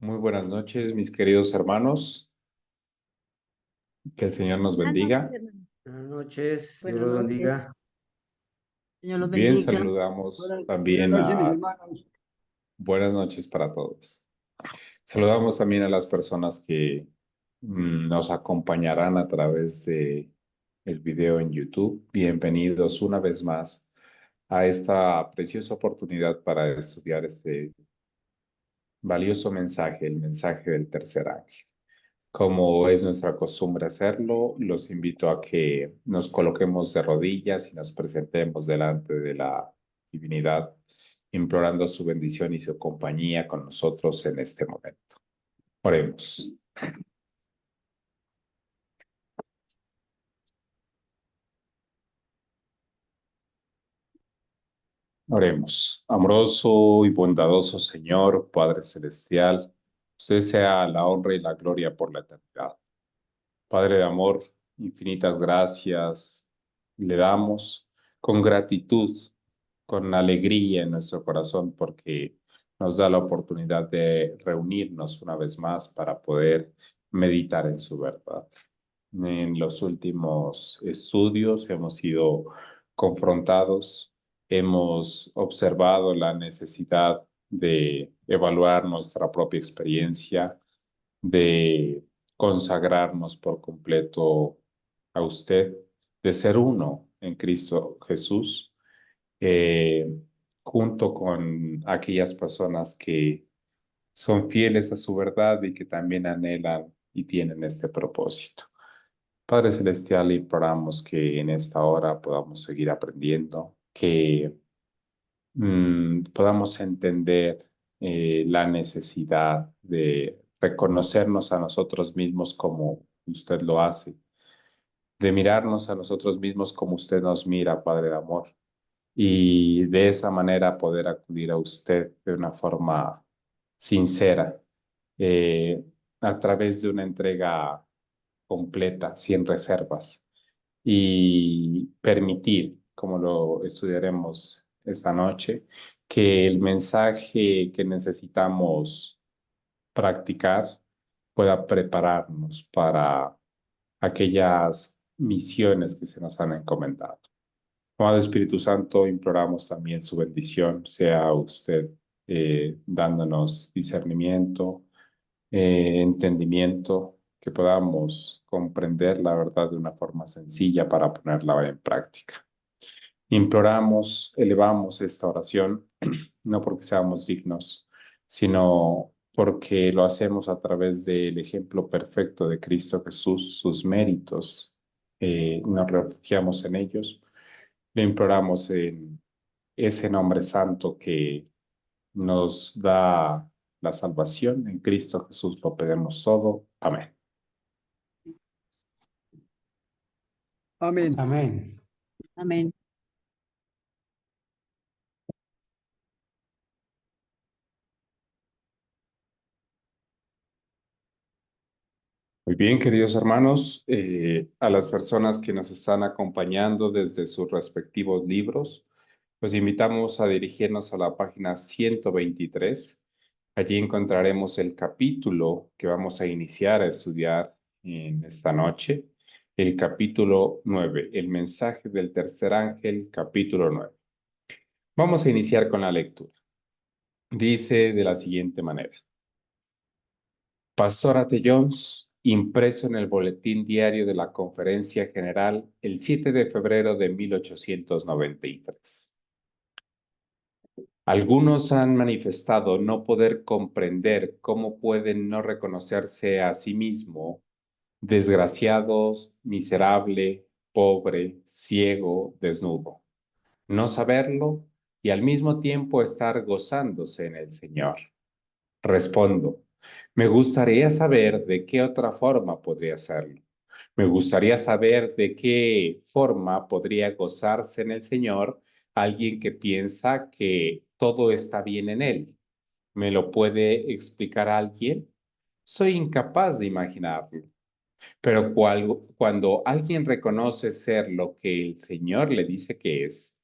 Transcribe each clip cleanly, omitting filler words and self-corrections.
Muy buenas noches, mis queridos hermanos. Que el Señor nos Buenas noches, bendiga. hermano. Buenas noches, Dios Buenas los noches. bendiga. Señor los Bien, bendiga. saludamos Buenas también noches, mis a hermanos. buenas noches para todos. Saludamos también a las personas que nos acompañarán a través de el video en YouTube. Bienvenidos una vez más a esta preciosa oportunidad para estudiar este valioso mensaje, el mensaje del tercer ángel. Como es nuestra costumbre hacerlo, los invito a que nos coloquemos de rodillas y nos presentemos delante de la divinidad, implorando su bendición y su compañía con nosotros en este momento. Oremos. Oremos. Amoroso y bondadoso Señor, Padre Celestial, usted sea la honra y la gloria por la eternidad. Padre de amor, infinitas gracias le damos con gratitud, con alegría en nuestro corazón, porque nos da la oportunidad de reunirnos una vez más para poder meditar en su verdad. En los últimos estudios hemos sido confrontados, hemos observado la necesidad de evaluar nuestra propia experiencia, de consagrarnos por completo a usted, de ser uno en Cristo Jesús, eh, junto con aquellas personas que son fieles a su verdad y que también anhelan y tienen este propósito. Padre Celestial, imploramos que en esta hora podamos seguir aprendiendo, que podamos entender la necesidad de reconocernos a nosotros mismos como usted lo hace, de mirarnos a nosotros mismos como usted nos mira, Padre de amor, y de esa manera poder acudir a usted de una forma sincera, eh, a través de una entrega completa, sin reservas, y permitir, como lo estudiaremos esta noche, que el mensaje que necesitamos practicar pueda prepararnos para aquellas misiones que se nos han encomendado. Amado Espíritu Santo, imploramos también su bendición, sea usted dándonos discernimiento, entendimiento, que podamos comprender la verdad de una forma sencilla para ponerla en práctica. Imploramos, elevamos esta oración, no porque seamos dignos, sino porque lo hacemos a través del ejemplo perfecto de Cristo Jesús, sus méritos, nos refugiamos en ellos, le imploramos en ese nombre santo que nos da la salvación. En Cristo Jesús lo pedimos todo. Amén. Amén. Amén. Amén. Muy bien, queridos hermanos, a las personas que nos están acompañando desde sus respectivos libros, los invitamos a dirigirnos a la página 123. Allí encontraremos el capítulo que vamos a iniciar a estudiar en esta noche, el capítulo 9, el mensaje del tercer ángel, capítulo 9. Vamos a iniciar con la lectura. Dice de la siguiente manera. Pastor Ate Jones, impreso en el Boletín Diario de la Conferencia General el 7 de febrero de 1893. Algunos han manifestado no poder comprender cómo pueden no reconocerse a sí mismo desgraciados, miserable, pobre, ciego, desnudo. No saberlo y al mismo tiempo estar gozándose en el Señor. Respondo, me gustaría saber de qué otra forma podría hacerlo. Me gustaría saber de qué forma podría gozarse en el Señor alguien que piensa que todo está bien en Él. ¿Me lo puede explicar alguien? Soy incapaz de imaginarlo. Pero cuando alguien reconoce ser lo que el Señor le dice que es,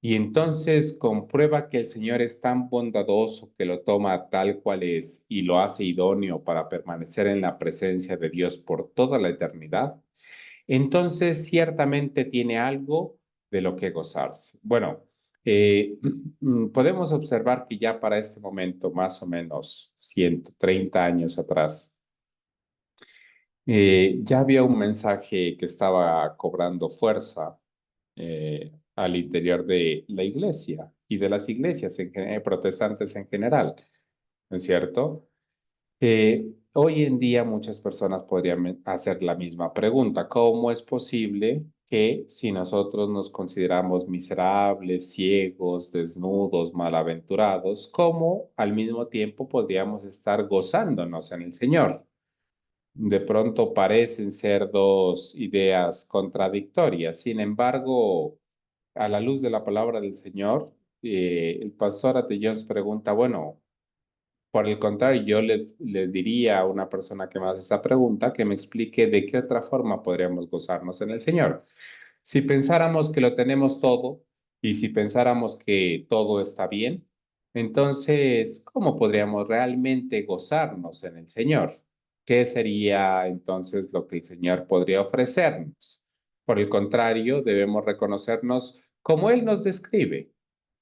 y entonces comprueba que el Señor es tan bondadoso que lo toma tal cual es y lo hace idóneo para permanecer en la presencia de Dios por toda la eternidad, entonces ciertamente tiene algo de lo que gozarse. Bueno, podemos observar que ya para este momento, más o menos 130 años atrás, ya había un mensaje que estaba cobrando fuerza al interior de la iglesia y de las iglesias protestantes en general, ¿no es cierto? Hoy en día muchas personas podrían hacer la misma pregunta. ¿Cómo es posible que si nosotros nos consideramos miserables, ciegos, desnudos, malaventurados, cómo al mismo tiempo podríamos estar gozándonos en el Señor? De pronto parecen ser dos ideas contradictorias. Sin embargo, a la luz de la palabra del Señor, el pastor Atillón pregunta, bueno, por el contrario, yo le diría a una persona que me hace esa pregunta que me explique de qué otra forma podríamos gozarnos en el Señor. Si pensáramos que lo tenemos todo y si pensáramos que todo está bien, entonces, ¿cómo podríamos realmente gozarnos en el Señor? ¿Qué sería entonces lo que el Señor podría ofrecernos? Por el contrario, debemos reconocernos como Él nos describe,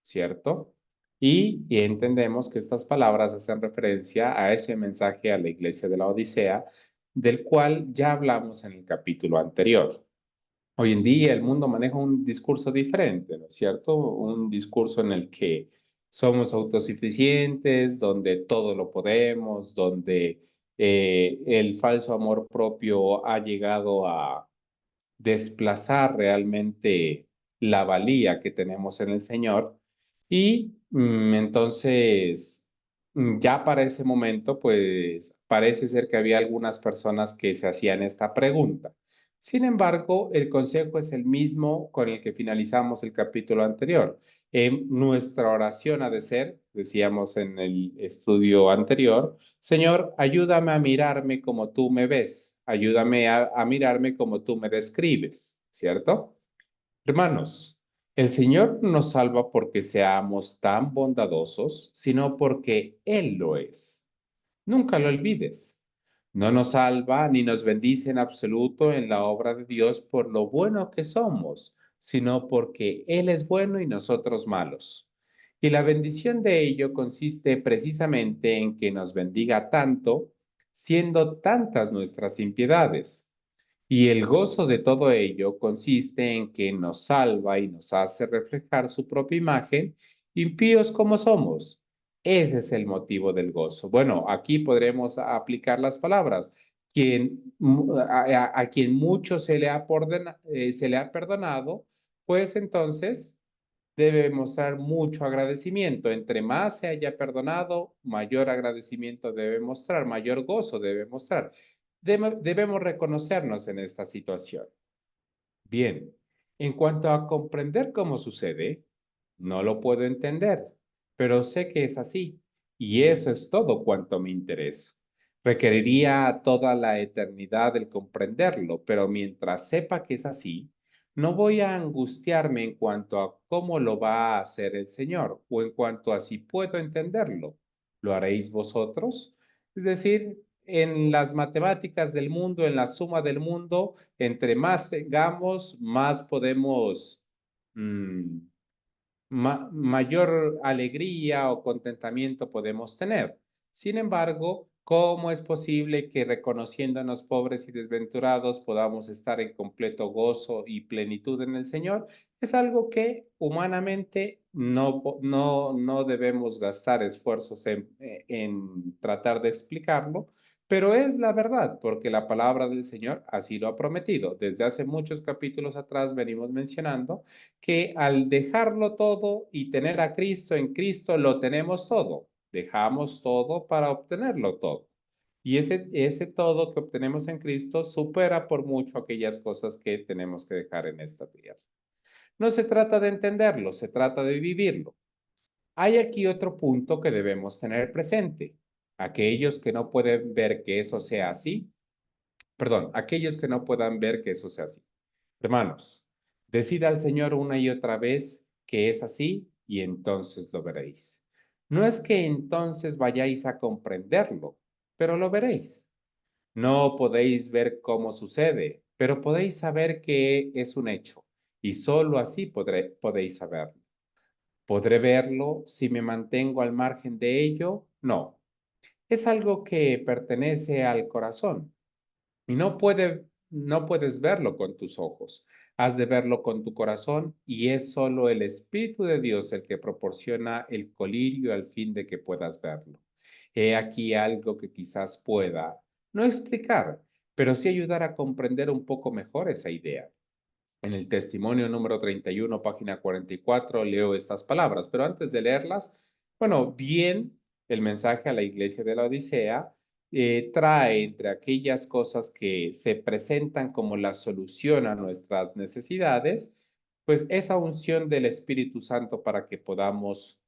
¿cierto? Y entendemos que estas palabras hacen referencia a ese mensaje a la iglesia de la Odisea, del cual ya hablamos en el capítulo anterior. Hoy en día el mundo maneja un discurso diferente, ¿no es cierto? Un discurso en el que somos autosuficientes, donde todo lo podemos, donde el falso amor propio ha llegado a desplazar realmente la valía que tenemos en el Señor. Y entonces, ya para ese momento, pues parece ser que había algunas personas que se hacían esta pregunta. Sin embargo, el consejo es el mismo con el que finalizamos el capítulo anterior. En nuestra oración ha de ser, decíamos en el estudio anterior, Señor, ayúdame a mirarme como tú me ves, ayúdame a mirarme como tú me describes, ¿cierto? Hermanos, el Señor no nos salva porque seamos tan bondadosos, sino porque Él lo es. Nunca lo olvides. No nos salva ni nos bendice en absoluto en la obra de Dios por lo bueno que somos, sino porque Él es bueno y nosotros malos. Y la bendición de ello consiste precisamente en que nos bendiga tanto, siendo tantas nuestras impiedades. Y el gozo de todo ello consiste en que nos salva y nos hace reflejar su propia imagen, impíos como somos. Ese es el motivo del gozo. Bueno, aquí podremos aplicar las palabras. A quien mucho se le ha perdonado, pues entonces debe mostrar mucho agradecimiento. Entre más se haya perdonado, mayor agradecimiento debe mostrar, mayor gozo debe mostrar. Debemos reconocernos en esta situación. Bien, en cuanto a comprender cómo sucede, no lo puedo entender, pero sé que es así y eso es todo cuanto me interesa. Requeriría toda la eternidad el comprenderlo, pero mientras sepa que es así, no voy a angustiarme en cuanto a cómo lo va a hacer el Señor o en cuanto a si puedo entenderlo. ¿Lo haréis vosotros? Es decir, en las matemáticas del mundo, en la suma del mundo, entre más tengamos, más podemos, mm, mayor alegría o contentamiento podemos tener. Sin embargo, ¿cómo es posible que reconociéndonos pobres y desventurados podamos estar en completo gozo y plenitud en el Señor? Es algo que humanamente no debemos gastar esfuerzos en tratar de explicarlo, pero es la verdad, porque la palabra del Señor así lo ha prometido. Desde hace muchos capítulos atrás venimos mencionando que al dejarlo todo y tener a Cristo en Cristo, lo tenemos todo. Dejamos todo para obtenerlo todo. Y ese todo que obtenemos en Cristo supera por mucho aquellas cosas que tenemos que dejar en esta tierra. No se trata de entenderlo, se trata de vivirlo. Hay aquí otro punto que debemos tener presente. Aquellos que no pueden ver que eso sea así, perdón, aquellos que no puedan ver que eso sea así. Hermanos, decida al Señor una y otra vez que es así y entonces lo veréis. No es que entonces vayáis a comprenderlo, pero lo veréis. No podéis ver cómo sucede, pero podéis saber que es un hecho y solo así podéis saberlo. ¿Podré verlo si me mantengo al margen de ello? No. Es algo que pertenece al corazón y no puedes verlo con tus ojos. Has de verlo con tu corazón y es solo el Espíritu de Dios el que proporciona el colirio al fin de que puedas verlo. He aquí algo que quizás pueda, no explicar, pero sí ayudar a comprender un poco mejor esa idea. En el testimonio número 31, página 44, leo estas palabras, pero antes de leerlas, bueno, bien, el mensaje a la iglesia de la Odisea trae entre aquellas cosas que se presentan como la solución a nuestras necesidades, pues esa unción del Espíritu Santo para que podamos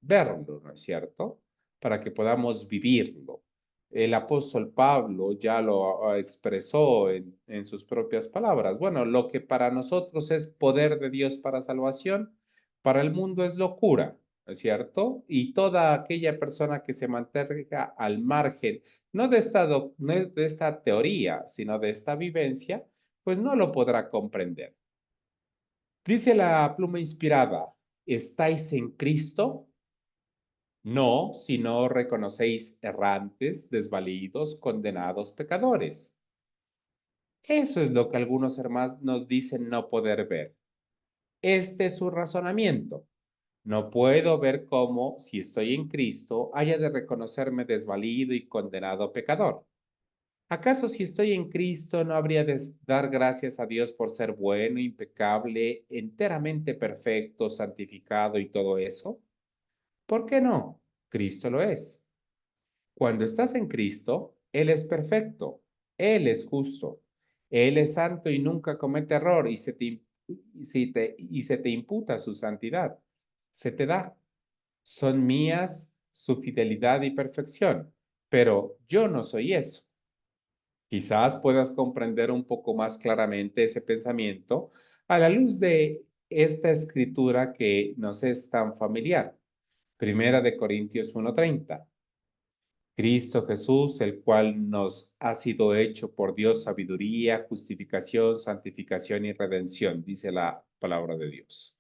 verlo, ¿no es cierto? Para que podamos vivirlo. El apóstol Pablo ya lo expresó en sus propias palabras. Bueno, lo que para nosotros es poder de Dios para salvación, para el mundo es locura, ¿no es cierto? Y toda aquella persona que se mantenga al margen, no de esta teoría, sino de esta vivencia, pues no lo podrá comprender. Dice la pluma inspirada, ¿estáis en Cristo? No, si no reconocéis errantes, desvalidos, condenados, pecadores. Eso es lo que algunos hermanos nos dicen no poder ver. Este es su razonamiento. No puedo ver cómo, si estoy en Cristo, haya de reconocerme desvalido y condenado pecador. ¿Acaso si estoy en Cristo no habría de dar gracias a Dios por ser bueno, impecable, enteramente perfecto, santificado y todo eso? ¿Por qué no? Cristo lo es. Cuando estás en Cristo, Él es perfecto, Él es justo, Él es santo y nunca comete error y se te imputa su santidad. Se te da. Son mías su fidelidad y perfección, pero yo no soy eso. Quizás puedas comprender un poco más claramente ese pensamiento a la luz de esta escritura que nos es tan familiar. Primera de Corintios 1:30. Cristo Jesús, el cual nos ha sido hecho por Dios sabiduría, justificación, santificación y redención, dice la palabra de Dios.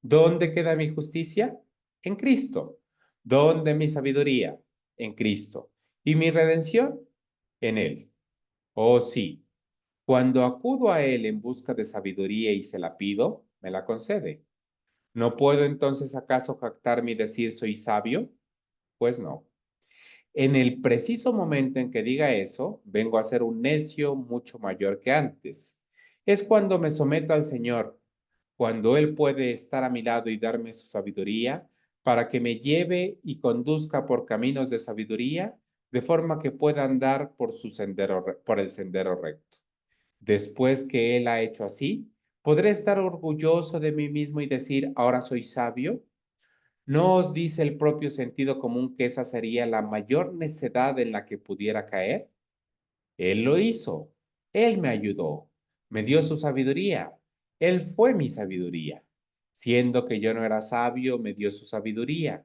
¿Dónde queda mi justicia? En Cristo. ¿Dónde mi sabiduría? En Cristo. ¿Y mi redención? En Él. Oh sí, cuando acudo a Él en busca de sabiduría y se la pido, me la concede. ¿No puedo entonces acaso jactarme y decir soy sabio? Pues no. En el preciso momento en que diga eso, vengo a ser un necio mucho mayor que antes. Es cuando me someto al Señor, cuando Él puede estar a mi lado y darme su sabiduría para que me lleve y conduzca por caminos de sabiduría, de forma que pueda andar por el sendero recto. Después que Él ha hecho así, ¿podré estar orgulloso de mí mismo y decir, ahora soy sabio? ¿No os dice el propio sentido común que esa sería la mayor necedad en la que pudiera caer? Él lo hizo, Él me ayudó, me dio su sabiduría, Él fue mi sabiduría. Siendo que yo no era sabio, me dio su sabiduría.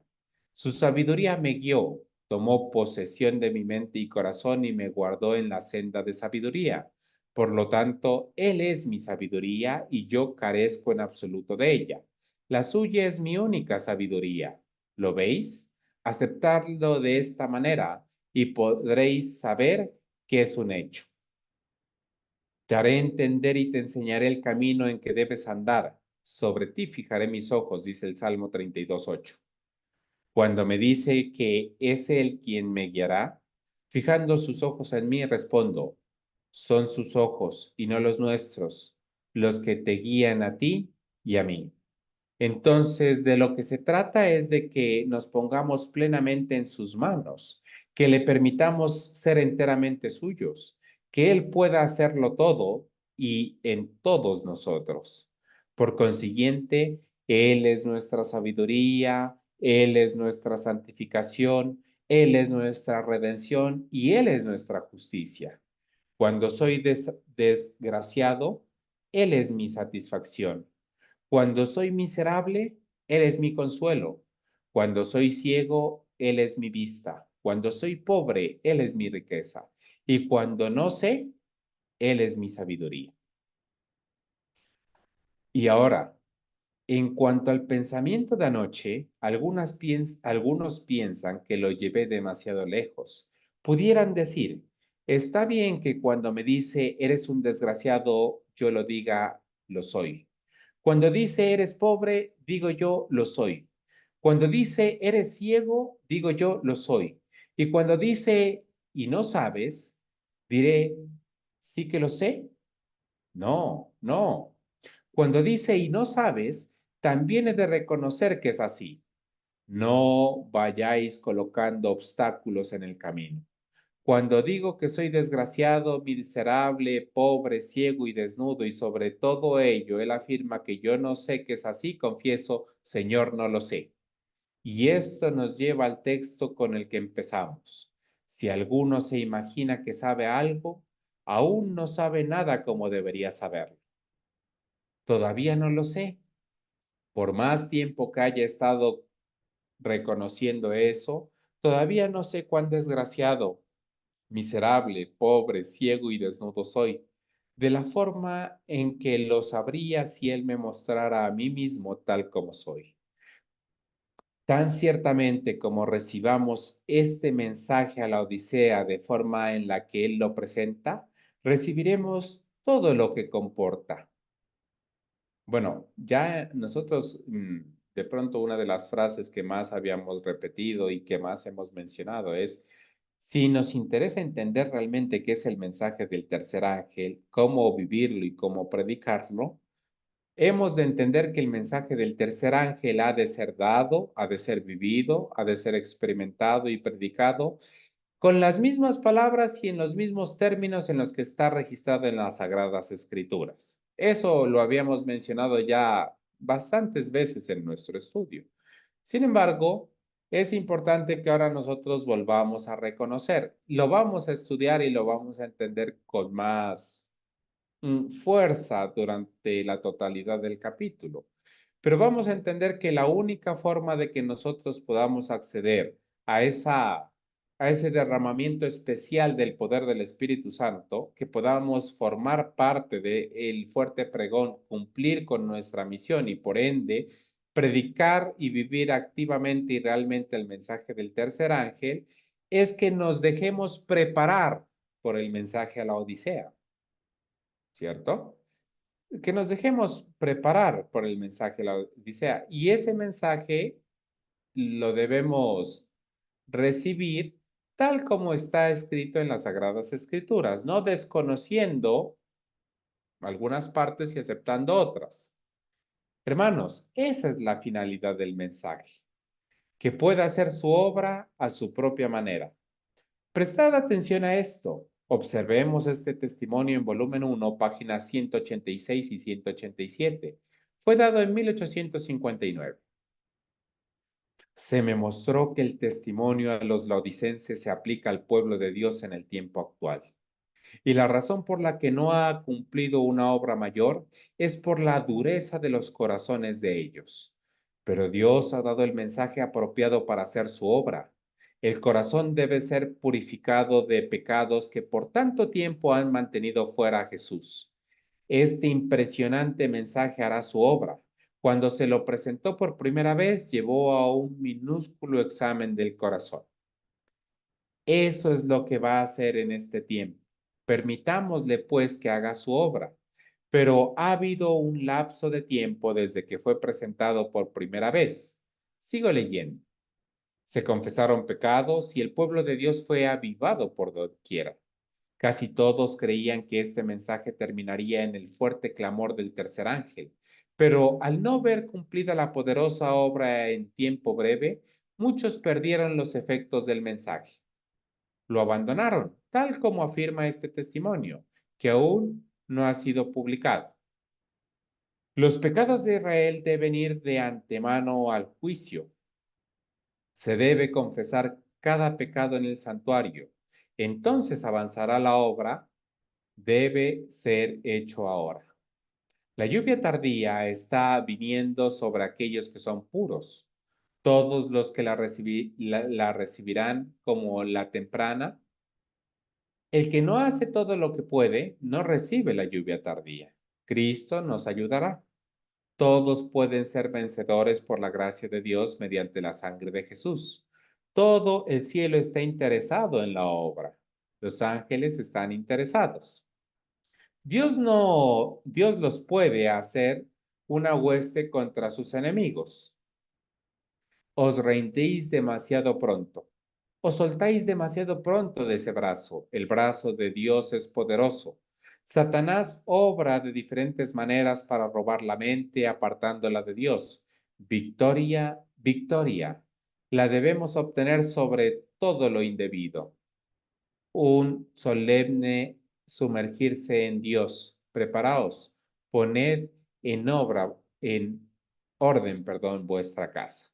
Su sabiduría me guió, tomó posesión de mi mente y corazón y me guardó en la senda de sabiduría. Por lo tanto, Él es mi sabiduría y yo carezco en absoluto de ella. La suya es mi única sabiduría. ¿Lo veis? Aceptadlo de esta manera y podréis saber que es un hecho. Te haré entender y te enseñaré el camino en que debes andar. Sobre ti fijaré mis ojos, dice el Salmo 32:8. Cuando me dice que es Él quien me guiará, fijando sus ojos en mí, respondo, son sus ojos y no los nuestros, los que te guían a ti y a mí. Entonces, de lo que se trata es de que nos pongamos plenamente en sus manos, que le permitamos ser enteramente suyos, que Él pueda hacerlo todo y en todos nosotros. Por consiguiente, Él es nuestra sabiduría, Él es nuestra santificación, Él es nuestra redención y Él es nuestra justicia. Cuando soy desgraciado, Él es mi satisfacción. Cuando soy miserable, Él es mi consuelo. Cuando soy ciego, Él es mi vista. Cuando soy pobre, Él es mi riqueza. Y cuando no sé, Él es mi sabiduría. Y ahora, en cuanto al pensamiento de anoche, algunos piensan que lo llevé demasiado lejos. Pudieran decir, está bien que cuando me dice eres un desgraciado, yo lo diga, lo soy. Cuando dice eres pobre, digo yo, lo soy. Cuando dice eres ciego, digo yo, lo soy. Y cuando dice y no sabes, diré, sí que lo sé. No, no. Cuando dice y no sabes, también he de reconocer que es así. No vayáis colocando obstáculos en el camino. Cuando digo que soy desgraciado, miserable, pobre, ciego y desnudo, y sobre todo ello, él afirma que yo no sé que es así, confieso, Señor, no lo sé. Y esto nos lleva al texto con el que empezamos. Si alguno se imagina que sabe algo, aún no sabe nada como debería saberlo. Todavía no lo sé. Por más tiempo que haya estado reconociendo eso, todavía no sé cuán desgraciado, miserable, pobre, ciego y desnudo soy, de la forma en que lo sabría si él me mostrara a mí mismo tal como soy. Tan ciertamente como recibamos este mensaje a la Odisea de forma en la que él lo presenta, recibiremos todo lo que comporta. Bueno, ya nosotros, de pronto una de las frases que más habíamos repetido y que más hemos mencionado es, si nos interesa entender realmente qué es el mensaje del tercer ángel, cómo vivirlo y cómo predicarlo, hemos de entender que el mensaje del tercer ángel ha de ser dado, ha de ser vivido, ha de ser experimentado y predicado con las mismas palabras y en los mismos términos en los que está registrado en las Sagradas Escrituras. Eso lo habíamos mencionado ya bastantes veces en nuestro estudio. Sin embargo, es importante que ahora nosotros volvamos a reconocer. Lo vamos a estudiar y lo vamos a entender con más fuerza durante la totalidad del capítulo. Pero vamos a entender que la única forma de que nosotros podamos acceder a ese derramamiento especial del poder del Espíritu Santo, que podamos formar parte del fuerte pregón, cumplir con nuestra misión y por ende predicar y vivir activamente y realmente el mensaje del tercer ángel, es que nos dejemos preparar por el mensaje a la Odisea, ¿cierto? Que nos dejemos preparar por el mensaje de la Odisea. Y ese mensaje lo debemos recibir tal como está escrito en las Sagradas Escrituras, no desconociendo algunas partes y aceptando otras. Hermanos, esa es la finalidad del mensaje, que pueda hacer su obra a su propia manera. Prestad atención a esto. Observemos este testimonio en volumen 1, páginas 186 y 187. Fue dado en 1859. Se me mostró que el testimonio a los laodicenses se aplica al pueblo de Dios en el tiempo actual. Y la razón por la que no ha cumplido una obra mayor es por la dureza de los corazones de ellos. Pero Dios ha dado el mensaje apropiado para hacer su obra. El corazón debe ser purificado de pecados que por tanto tiempo han mantenido fuera a Jesús. Este impresionante mensaje hará su obra. Cuando se lo presentó por primera vez, llevó a un minúsculo examen del corazón. Eso es lo que va a hacer en este tiempo. Permitámosle pues que haga su obra. Pero ha habido un lapso de tiempo desde que fue presentado por primera vez. Sigo leyendo. Se confesaron pecados y el pueblo de Dios fue avivado por doquiera. Casi todos creían que este mensaje terminaría en el fuerte clamor del tercer ángel, pero al no ver cumplida la poderosa obra en tiempo breve, muchos perdieron los efectos del mensaje. Lo abandonaron, tal como afirma este testimonio, que aún no ha sido publicado. Los pecados de Israel deben ir de antemano al juicio. Se debe confesar cada pecado en el santuario. Entonces avanzará la obra. Debe ser hecho ahora. La lluvia tardía está viniendo sobre aquellos que son puros. Todos los que la recibirán como la temprana. El que no hace todo lo que puede, no recibe la lluvia tardía. Cristo nos ayudará. Todos pueden ser vencedores por la gracia de Dios mediante la sangre de Jesús. Todo el cielo está interesado en la obra. Los ángeles están interesados. Dios los puede hacer una hueste contra sus enemigos. Os rendéis demasiado pronto. Os soltáis demasiado pronto de ese brazo. El brazo de Dios es poderoso. Satanás obra de diferentes maneras para robar la mente, apartándola de Dios. Victoria, victoria. La debemos obtener sobre todo lo indebido. Un solemne sumergirse en Dios. Preparaos, poned en obra, en orden, perdón, vuestra casa.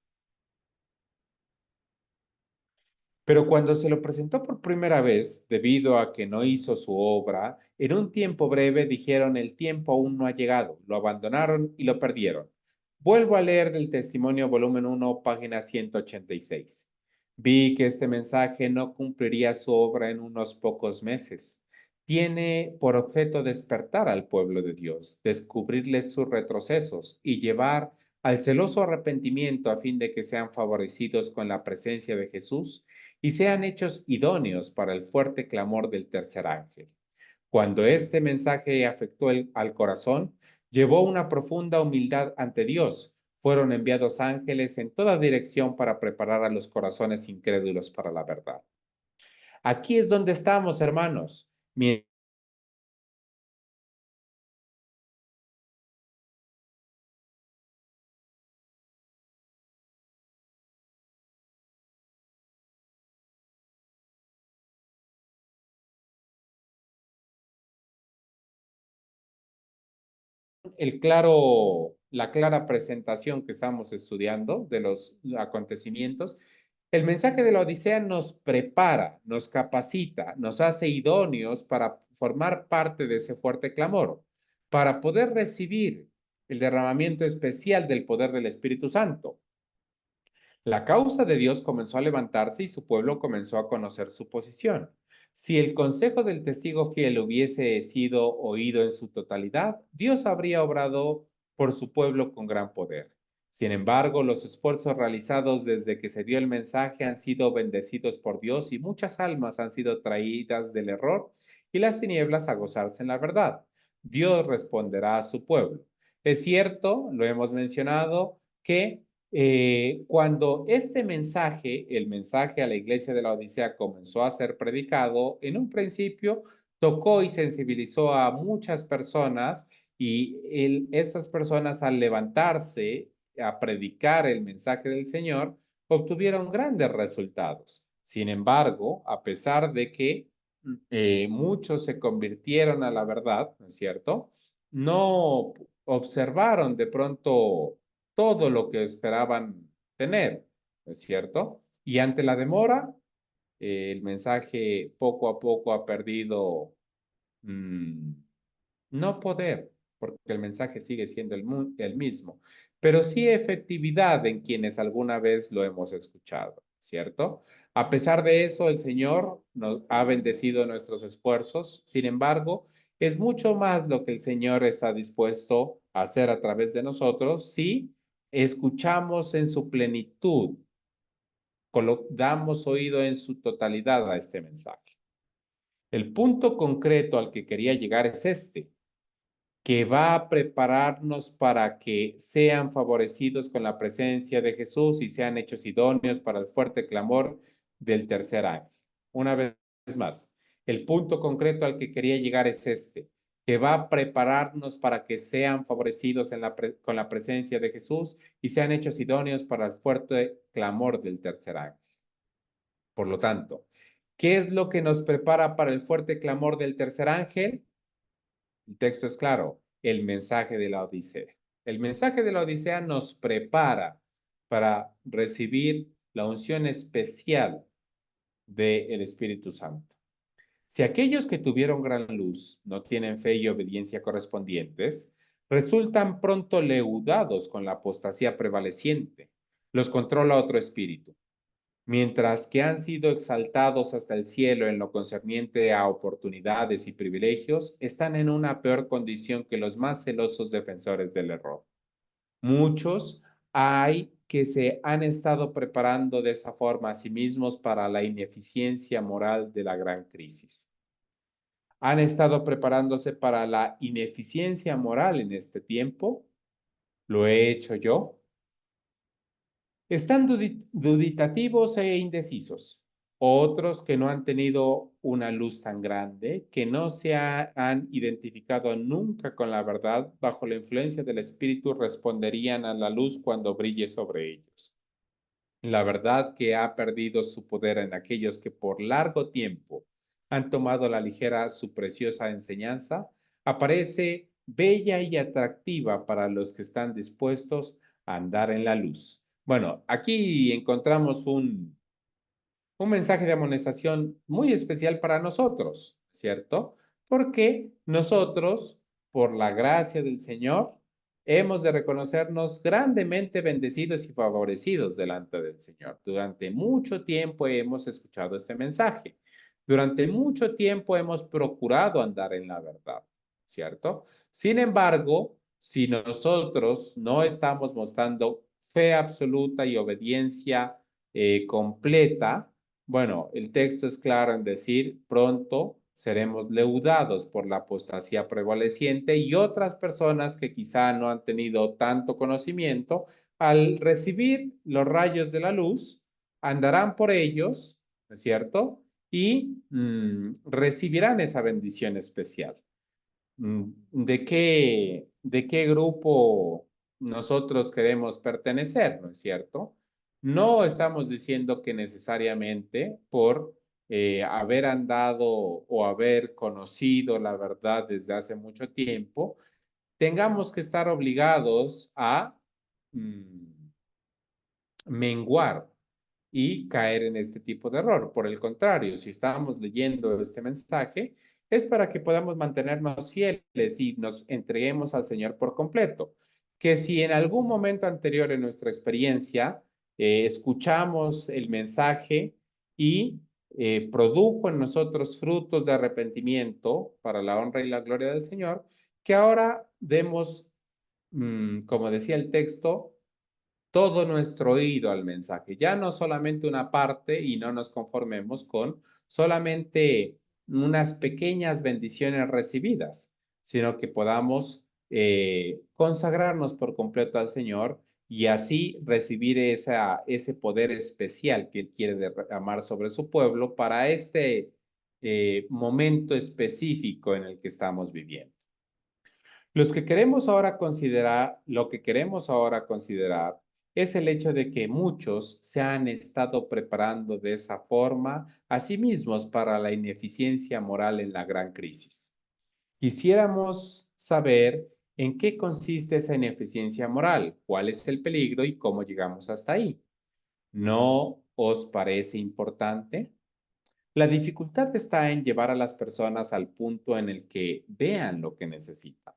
Pero cuando se lo presentó por primera vez, debido a que no hizo su obra, en un tiempo breve dijeron: el tiempo aún no ha llegado, lo abandonaron y lo perdieron. Vuelvo a leer del Testimonio, volumen 1, página 186. Vi que este mensaje no cumpliría su obra en unos pocos meses. Tiene por objeto despertar al pueblo de Dios, descubrirles sus retrocesos y llevar al celoso arrepentimiento a fin de que sean favorecidos con la presencia de Jesús y sean hechos idóneos para el fuerte clamor del tercer ángel. Cuando este mensaje afectó al corazón, llevó una profunda humildad ante Dios. Fueron enviados ángeles en toda dirección para preparar a los corazones incrédulos para la verdad. Aquí es donde estamos, hermanos. La clara presentación que estamos estudiando de los acontecimientos, el mensaje de la Odisea nos prepara, nos capacita, nos hace idóneos para formar parte de ese fuerte clamor, para poder recibir el derramamiento especial del poder del Espíritu Santo. La causa de Dios comenzó a levantarse y su pueblo comenzó a conocer su posición. Si el consejo del testigo fiel hubiese sido oído en su totalidad, Dios habría obrado por su pueblo con gran poder. Sin embargo, los esfuerzos realizados desde que se dio el mensaje han sido bendecidos por Dios y muchas almas han sido traídas del error y las tinieblas a gozarse en la verdad. Dios responderá a su pueblo. Es cierto, lo hemos mencionado, que cuando este mensaje, el mensaje a la iglesia de la Odisea, comenzó a ser predicado, en un principio tocó y sensibilizó a muchas personas y esas personas, al levantarse a predicar el mensaje del Señor, obtuvieron grandes resultados. Sin embargo, a pesar de que muchos se convirtieron a la verdad, ¿no es cierto? No observaron de pronto todo lo que esperaban tener, ¿no es cierto? Y ante la demora, el mensaje poco a poco ha perdido mmm, no poder, porque el mensaje sigue siendo el mismo, pero sí efectividad en quienes alguna vez lo hemos escuchado, ¿cierto? A pesar de eso, el Señor nos ha bendecido nuestros esfuerzos. Sin embargo, es mucho más lo que el Señor está dispuesto a hacer a través de nosotros si escuchamos en su plenitud, damos oído en su totalidad a este mensaje. El punto concreto al que quería llegar es este: que va a prepararnos para que sean favorecidos con la presencia de Jesús y sean hechos idóneos para el fuerte clamor del tercer ángel. Una vez más, el punto concreto al que quería llegar es este: que va a prepararnos para que sean favorecidos con la presencia de Jesús y sean hechos idóneos para el fuerte clamor del tercer ángel. Por lo tanto, ¿qué es lo que nos prepara para el fuerte clamor del tercer ángel? El texto es claro: el mensaje de la Odisea. El mensaje de la Odisea nos prepara para recibir la unción especial del Espíritu Santo. Si aquellos que tuvieron gran luz no tienen fe y obediencia correspondientes, resultan pronto leudados con la apostasía prevaleciente. Los controla otro espíritu. Mientras que han sido exaltados hasta el cielo en lo concerniente a oportunidades y privilegios, están en una peor condición que los más celosos defensores del error. Muchos hay que se han estado preparando de esa forma a sí mismos para la ineficiencia moral de la gran crisis. Han estado preparándose para la ineficiencia moral en este tiempo. ¿Lo he hecho yo? Están duditativos e indecisos. Otros que no han tenido una luz tan grande, que no se han identificado nunca con la verdad, bajo la influencia del Espíritu responderían a la luz cuando brille sobre ellos. La verdad que ha perdido su poder en aquellos que por largo tiempo han tomado a la ligera su preciosa enseñanza, aparece bella y atractiva para los que están dispuestos a andar en la luz. Bueno, aquí encontramos un mensaje de amonestación muy especial para nosotros, ¿cierto? Porque nosotros, por la gracia del Señor, hemos de reconocernos grandemente bendecidos y favorecidos delante del Señor. Durante mucho tiempo hemos escuchado este mensaje. Durante mucho tiempo hemos procurado andar en la verdad, ¿cierto? Sin embargo, si nosotros no estamos mostrando fe absoluta y obediencia completa, bueno, el texto es claro en decir, pronto seremos leudados por la apostasía prevaleciente y otras personas que quizá no han tenido tanto conocimiento, al recibir los rayos de la luz, andarán por ellos, ¿no es cierto? Y recibirán esa bendición especial. ¿De qué grupo nosotros queremos pertenecer, no es cierto? No estamos diciendo que necesariamente por haber andado o haber conocido la verdad desde hace mucho tiempo, tengamos que estar obligados a menguar y caer en este tipo de error. Por el contrario, si estamos leyendo este mensaje, es para que podamos mantenernos fieles y nos entreguemos al Señor por completo. Que si en algún momento anterior en nuestra experiencia escuchamos el mensaje y produjo en nosotros frutos de arrepentimiento para la honra y la gloria del Señor, que ahora demos, como decía el texto, todo nuestro oído al mensaje, ya no solamente una parte y no nos conformemos con solamente unas pequeñas bendiciones recibidas, sino que podamos consagrarnos por completo al Señor y así recibir ese poder especial que Él quiere derramar sobre su pueblo para este momento específico en el que estamos viviendo. Lo que queremos ahora considerar es el hecho de que muchos se han estado preparando de esa forma a sí mismos para la ineficiencia moral en la gran crisis. Quisiéramos saber en qué consiste esa ineficiencia moral, cuál es el peligro y cómo llegamos hasta ahí. ¿No os parece importante? La dificultad está en llevar a las personas al punto en el que vean lo que necesitan.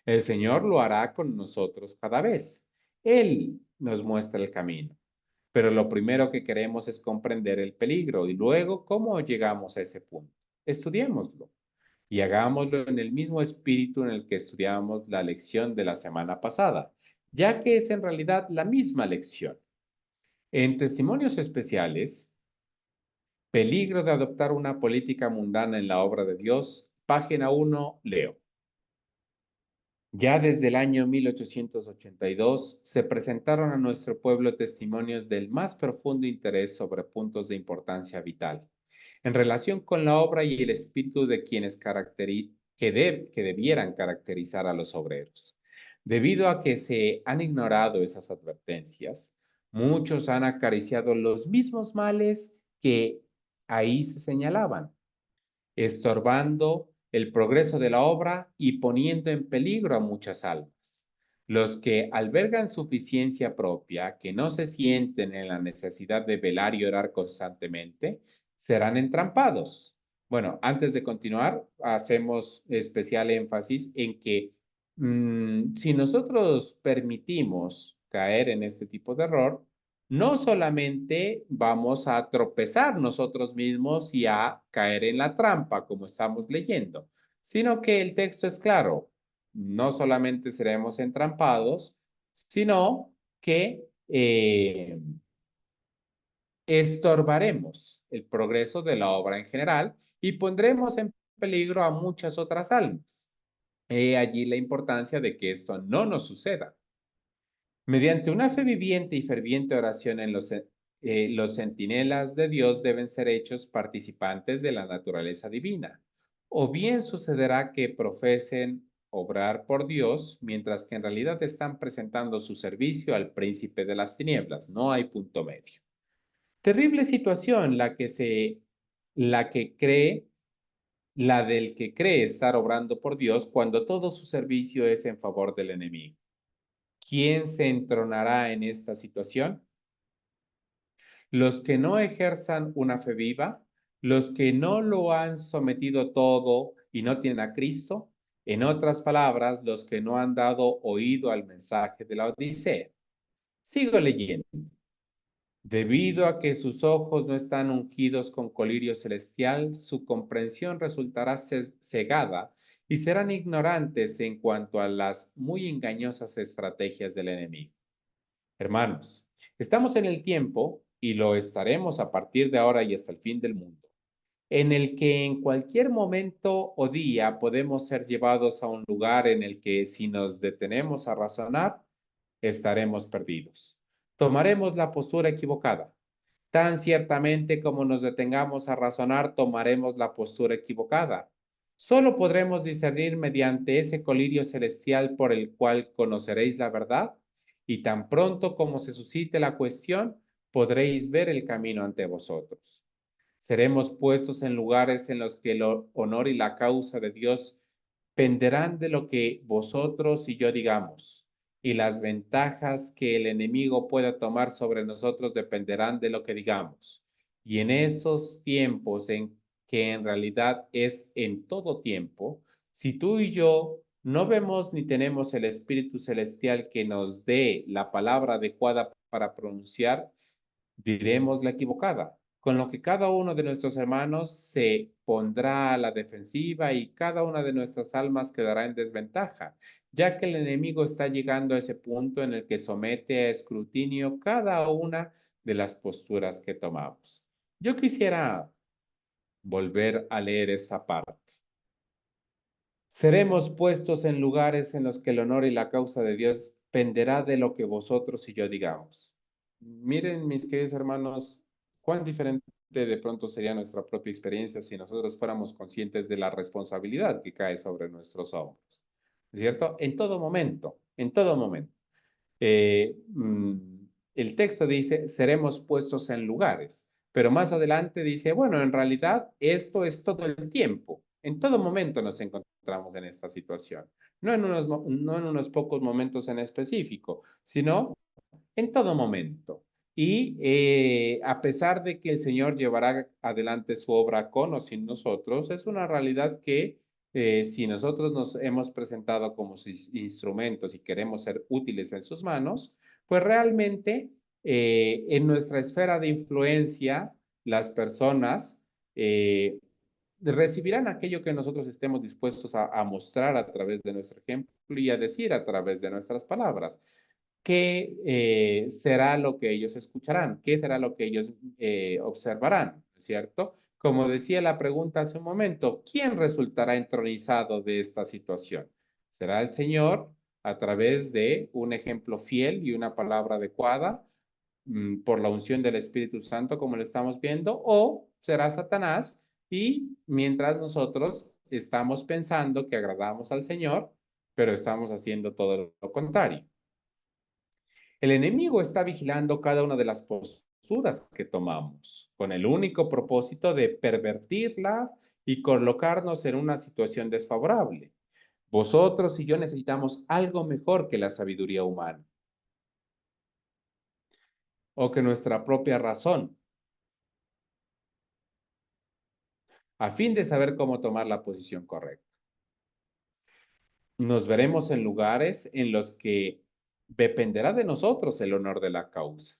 El Señor lo hará con nosotros cada vez. Él nos muestra el camino. Pero lo primero que queremos es comprender el peligro y luego cómo llegamos a ese punto. Estudiémoslo y hagámoslo en el mismo espíritu en el que estudiamos la lección de la semana pasada, ya que es en realidad la misma lección. En Testimonios Especiales, peligro de adoptar una política mundana en la obra de Dios, página 1, leo. Ya desde el año 1882 se presentaron a nuestro pueblo testimonios del más profundo interés sobre puntos de importancia vital en relación con la obra y el espíritu de quienes que debieran caracterizar a los obreros. Debido a que se han ignorado esas advertencias, muchos han acariciado los mismos males que ahí se señalaban, estorbando el progreso de la obra y poniendo en peligro a muchas almas. Los que albergan suficiencia propia, que no se sienten en la necesidad de velar y orar constantemente, serán entrampados. Bueno, antes de continuar, hacemos especial énfasis en que si nosotros permitimos caer en este tipo de error, no solamente vamos a tropezar nosotros mismos y a caer en la trampa, como estamos leyendo, sino que el texto es claro. No solamente seremos entrampados, sino que estorbaremos el progreso de la obra en general y pondremos en peligro a muchas otras almas. He allí la importancia de que esto no nos suceda. Mediante una fe viviente y ferviente oración en los centinelas de Dios deben ser hechos participantes de la naturaleza divina. O bien sucederá que profesen obrar por Dios, mientras que en realidad están presentando su servicio al príncipe de las tinieblas. No hay punto medio. Terrible situación la del que cree estar obrando por Dios cuando todo su servicio es en favor del enemigo. ¿Quién se entronará en esta situación? Los que no ejerzan una fe viva, los que no lo han sometido todo y no tienen a Cristo, en otras palabras, los que no han dado oído al mensaje de la Odisea. Sigo leyendo. Debido a que sus ojos no están ungidos con colirio celestial, su comprensión resultará cegada y serán ignorantes en cuanto a las muy engañosas estrategias del enemigo. Hermanos, estamos en el tiempo, y lo estaremos a partir de ahora y hasta el fin del mundo, en el que en cualquier momento o día podemos ser llevados a un lugar en el que si nos detenemos a razonar, estaremos perdidos. Tomaremos la postura equivocada. Tan ciertamente como nos detengamos a razonar, tomaremos la postura equivocada. Solo podremos discernir mediante ese colirio celestial por el cual conoceréis la verdad, y tan pronto como se suscite la cuestión, podréis ver el camino ante vosotros. Seremos puestos en lugares en los que el honor y la causa de Dios penderán de lo que vosotros y yo digamos, y las ventajas que el enemigo pueda tomar sobre nosotros dependerán de lo que digamos. Y en esos tiempos en que en realidad es en todo tiempo, si tú y yo no vemos ni tenemos el Espíritu Celestial que nos dé la palabra adecuada para pronunciar, diremos la equivocada, con lo que cada uno de nuestros hermanos se pondrá a la defensiva y cada una de nuestras almas quedará en desventaja, ya que el enemigo está llegando a ese punto en el que somete a escrutinio cada una de las posturas que tomamos. Yo quisiera volver a leer esta parte. Seremos puestos en lugares en los que el honor y la causa de Dios penderá de lo que vosotros y yo digamos. Miren, mis queridos hermanos, cuán diferente de pronto sería nuestra propia experiencia si nosotros fuéramos conscientes de la responsabilidad que cae sobre nuestros hombros. ¿Es cierto? En todo momento, en todo momento. Eh, mm, el texto dice, seremos puestos en lugares, pero más adelante dice, bueno, en realidad esto es todo el tiempo. En todo momento nos encontramos en esta situación, no en unos pocos momentos en específico, sino en todo momento. Y a pesar de que el Señor llevará adelante su obra con o sin nosotros, es una realidad que si nosotros nos hemos presentado como sus instrumentos y queremos ser útiles en sus manos, pues realmente en nuestra esfera de influencia, las personas recibirán aquello que nosotros estemos dispuestos a mostrar a través de nuestro ejemplo y a decir a través de nuestras palabras. ¿Qué será lo que ellos escucharán? ¿Qué será lo que ellos observarán? ¿Cierto? Como decía la pregunta hace un momento, ¿quién resultará entronizado de esta situación? ¿Será el Señor a través de un ejemplo fiel y una palabra adecuada por la unción del Espíritu Santo, como lo estamos viendo? ¿O será Satanás y mientras nosotros estamos pensando que agradamos al Señor, pero estamos haciendo todo lo contrario? El enemigo está vigilando cada una de las posturas que tomamos, con el único propósito de pervertirla y colocarnos en una situación desfavorable. Vosotros y yo necesitamos algo mejor que la sabiduría humana o que nuestra propia razón, a fin de saber cómo tomar la posición correcta. nos veremos en lugares en los que dependerá de nosotros el honor de la causa.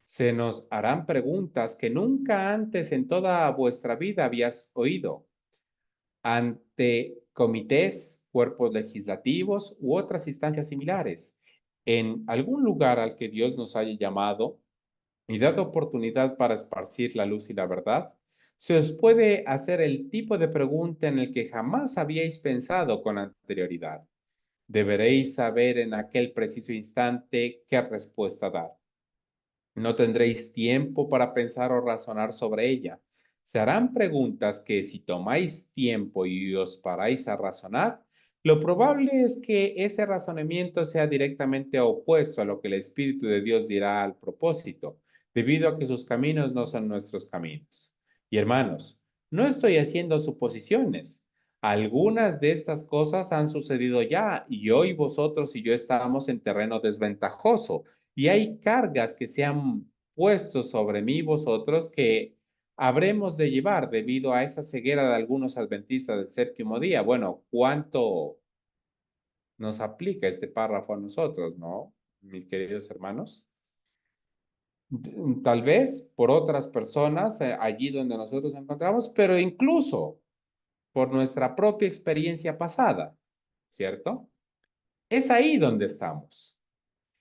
Se nos harán preguntas que nunca antes en toda vuestra vida habías oído ante comités, cuerpos legislativos u otras instancias similares, en algún lugar al que Dios nos haya llamado y dado oportunidad para esparcir la luz y la verdad, se os puede hacer el tipo de pregunta en el que jamás habíais pensado con anterioridad. Deberéis saber en aquel preciso instante qué respuesta dar. No tendréis tiempo para pensar o razonar sobre ella. Se harán preguntas que si tomáis tiempo y os paráis a razonar, lo probable es que ese razonamiento sea directamente opuesto a lo que el Espíritu de Dios dirá al propósito, debido a que sus caminos no son nuestros caminos. Y hermanos, no estoy haciendo suposiciones. Algunas de estas cosas han sucedido ya y hoy vosotros y yo estamos en terreno desventajoso y hay cargas que se han puesto sobre mí vosotros que habremos de llevar debido a esa ceguera de algunos adventistas del séptimo día. Bueno, ¿cuánto nos aplica este párrafo a nosotros, no, mis queridos hermanos? Tal vez por otras personas allí donde nosotros nos encontramos, pero incluso por nuestra propia experiencia pasada, ¿cierto? Es ahí donde estamos.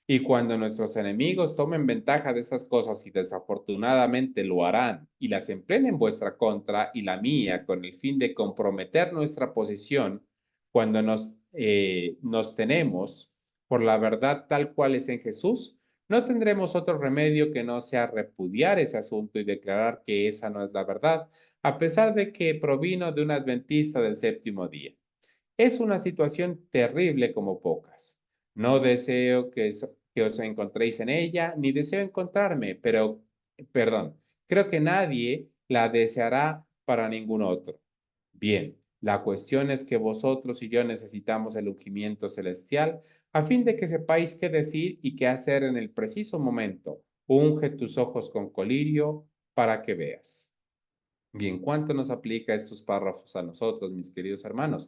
Y cuando nuestros enemigos tomen ventaja de esas cosas y desafortunadamente lo harán y las empleen en vuestra contra y la mía con el fin de comprometer nuestra posición cuando nos tenemos por la verdad tal cual es en Jesús, no tendremos otro remedio que no sea repudiar ese asunto y declarar que esa no es la verdad, a pesar de que provino de un adventista del séptimo día. Es una situación terrible como pocas. No deseo que os encontréis en ella, ni deseo encontrarme, pero, perdón, creo que nadie la deseará para ningún otro. Bien, la cuestión es que vosotros y yo necesitamos el ungimiento celestial a fin de que sepáis qué decir y qué hacer en el preciso momento. Unge tus ojos con colirio para que veas. Bien, ¿cuánto nos aplica estos párrafos a nosotros, mis queridos hermanos?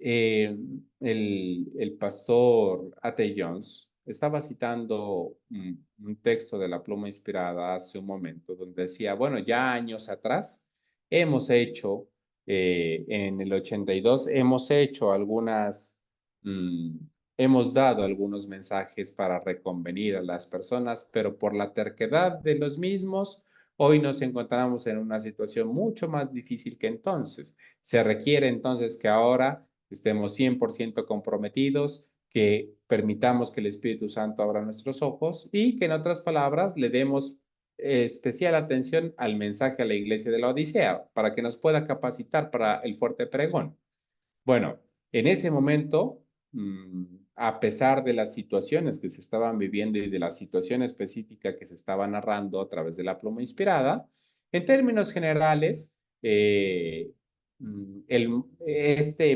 Eh, el pastor A.T. Jones estaba citando un texto de la pluma inspirada hace un momento, donde decía, bueno, ya años atrás hemos hecho, en el 82, hemos hecho mm, hemos dado algunos mensajes para reconvenir a las personas, pero por la terquedad de los mismos, hoy nos encontramos en una situación mucho más difícil que entonces. Se requiere entonces que ahora estemos 100% comprometidos, que permitamos que el Espíritu Santo abra nuestros ojos y que en otras palabras le demos especial atención al mensaje a la iglesia de la Odisea para que nos pueda capacitar para el fuerte pregón. Bueno, en ese momento, a pesar de las situaciones que se estaban viviendo y de la situación específica que se estaba narrando a través de la pluma inspirada, en términos generales, este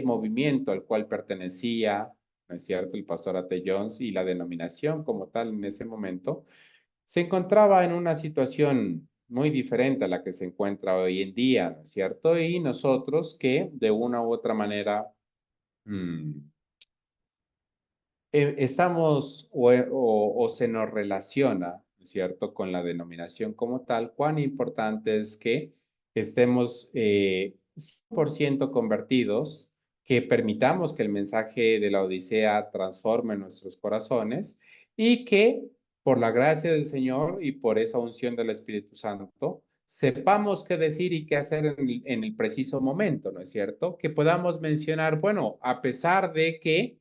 movimiento al cual pertenecía, ¿no es cierto?, el pastor A.T. Jones y la denominación como tal en ese momento, se encontraba en una situación muy diferente a la que se encuentra hoy en día, ¿no es cierto? Y nosotros que de una u otra manera mm, estamos o se nos relaciona, ¿no es cierto?, con la denominación como tal, cuán importante es que estemos 100% convertidos, que permitamos que el mensaje de la Odisea transforme nuestros corazones y que por la gracia del Señor y por esa unción del Espíritu Santo, sepamos qué decir y qué hacer en el preciso momento, ¿no es cierto? Que podamos mencionar, bueno, a pesar de que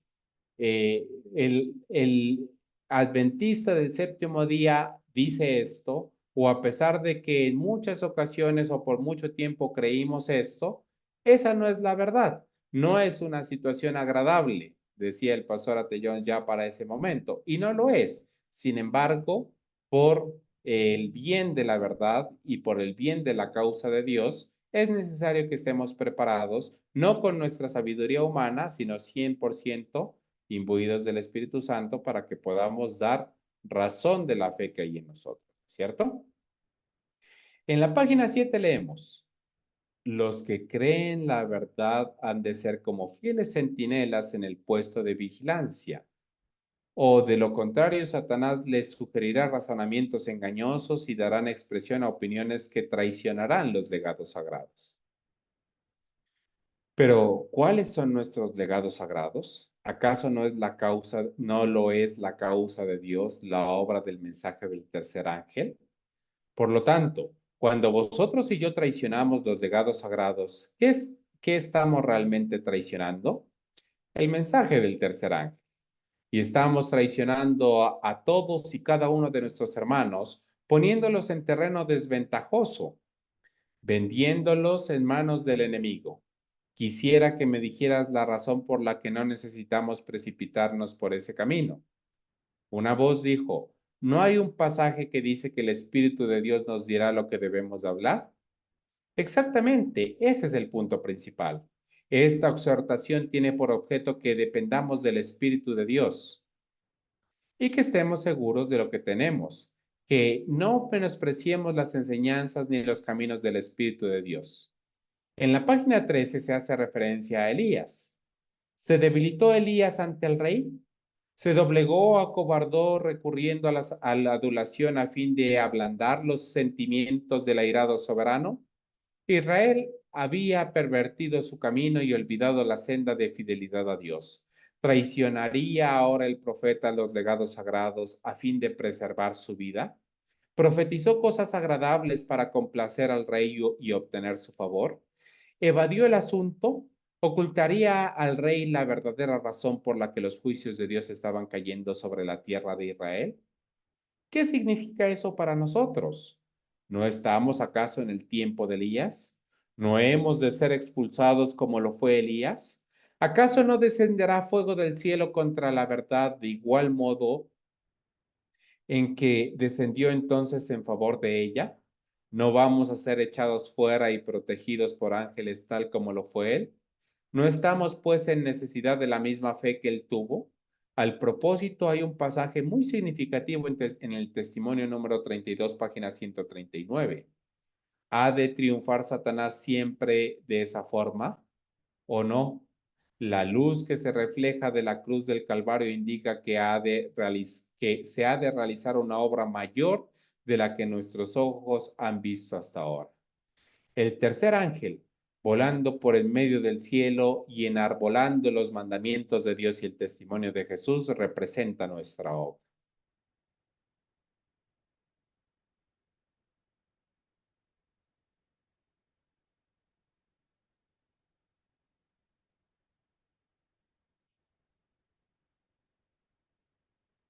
eh, el adventista del séptimo día dice esto, o a pesar de que en muchas ocasiones o por mucho tiempo creímos esto, esa no es la verdad. No es una situación agradable, decía el pastor Atellón ya para ese momento, y no lo es. Sin embargo, por el bien de la verdad y por el bien de la causa de Dios, es necesario que estemos preparados, no con nuestra sabiduría humana, sino 100% imbuidos del Espíritu Santo para que podamos dar razón de la fe que hay en nosotros, ¿cierto? En la página 7 leemos, Los que creen la verdad han de ser como fieles centinelas en el puesto de vigilancia. O de lo contrario, Satanás les sugerirá razonamientos engañosos y darán expresión a opiniones que traicionarán los legados sagrados. Pero, ¿cuáles son nuestros legados sagrados? ¿Acaso no lo es la causa de Dios, la obra del mensaje del tercer ángel? Por lo tanto, cuando vosotros y yo traicionamos los legados sagrados, ¿qué estamos realmente traicionando? El mensaje del tercer ángel. Y estamos traicionando a todos y cada uno de nuestros hermanos, poniéndolos en terreno desventajoso, vendiéndolos en manos del enemigo. Quisiera que me dijeras la razón por la que no necesitamos precipitarnos por ese camino. Una voz dijo, ¿no hay un pasaje que dice que el Espíritu de Dios nos dirá lo que debemos hablar? Exactamente, ese es el punto principal. Esta exhortación tiene por objeto que dependamos del Espíritu de Dios y que estemos seguros de lo que tenemos, que no menospreciemos las enseñanzas ni los caminos del Espíritu de Dios. En la página 13 se hace referencia a Elías. ¿Se debilitó Elías ante el rey? ¿Se doblegó, acobardó, recurriendo a la adulación a fin de ablandar los sentimientos del airado soberano? Israel había pervertido su camino y olvidado la senda de fidelidad a Dios. ¿Traicionaría ahora el profeta los legados sagrados a fin de preservar su vida? ¿Profetizó cosas agradables para complacer al rey y obtener su favor? ¿Evadió el asunto? ¿Ocultaría al rey la verdadera razón por la que los juicios de Dios estaban cayendo sobre la tierra de Israel? ¿Qué significa eso para nosotros? ¿No estamos acaso en el tiempo de Elías? ¿No hemos de ser expulsados como lo fue Elías? ¿Acaso no descenderá fuego del cielo contra la verdad de igual modo en que descendió entonces en favor de ella? ¿No vamos a ser echados fuera y protegidos por ángeles tal como lo fue él? ¿No estamos pues en necesidad de la misma fe que él tuvo? Al propósito, hay un pasaje muy significativo en el testimonio número 32, página 139. ¿Ha de triunfar Satanás siempre de esa forma o no? La luz que se refleja de la cruz del Calvario indica que se ha de realizar una obra mayor de la que nuestros ojos han visto hasta ahora. El tercer ángel, volando por el medio del cielo y enarbolando los mandamientos de Dios y el testimonio de Jesús, representa nuestra obra.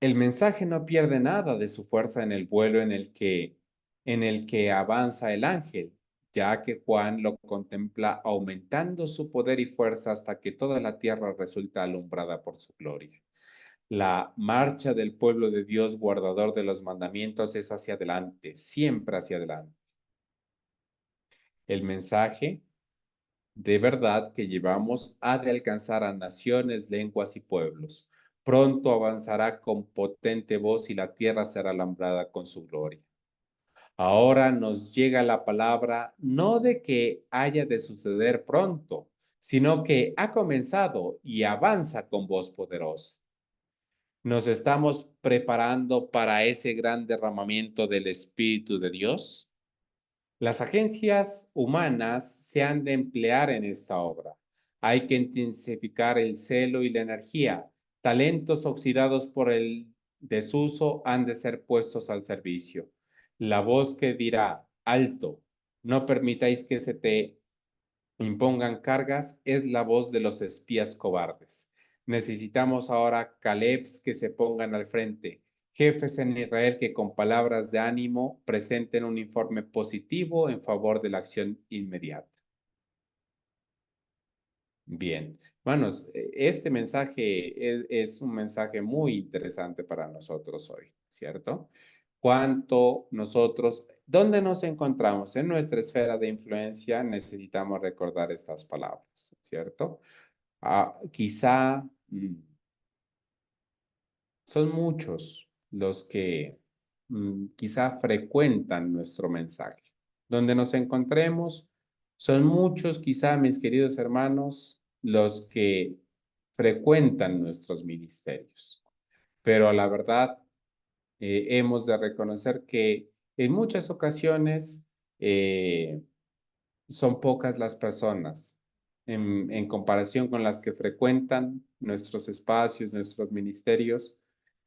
El mensaje no pierde nada de su fuerza en el vuelo en el que avanza el ángel, ya que Juan lo contempla aumentando su poder y fuerza hasta que toda la tierra resulta alumbrada por su gloria. La marcha del pueblo de Dios, guardador de los mandamientos, es hacia adelante, siempre hacia adelante. El mensaje de verdad que llevamos ha de alcanzar a naciones, lenguas y pueblos. Pronto avanzará con potente voz y la tierra será alambrada con su gloria. Ahora nos llega la palabra no de que haya de suceder pronto, sino que ha comenzado y avanza con voz poderosa. Nos estamos preparando para ese gran derramamiento del Espíritu de Dios. Las agencias humanas se han de emplear en esta obra. Hay que intensificar el celo y la energía. Talentos oxidados por el desuso han de ser puestos al servicio. La voz que dirá, alto, no permitáis que se te impongan cargas, es la voz de los espías cobardes. Necesitamos ahora Calebs que se pongan al frente, jefes en Israel que con palabras de ánimo presenten un informe positivo en favor de la acción inmediata. Bien, hermanos, este mensaje es un mensaje muy interesante para nosotros hoy, ¿cierto? Cuánto nosotros, ¿dónde nos encontramos? En nuestra esfera de influencia necesitamos recordar estas palabras, ¿cierto? Quizá son muchos los que quizá frecuentan nuestro mensaje. Donde nos encontremos, Son muchos, quizá, mis queridos hermanos, los que frecuentan nuestros ministerios, pero la verdad, hemos de reconocer que en muchas ocasiones son pocas las personas en comparación con las que frecuentan nuestros espacios, nuestros ministerios,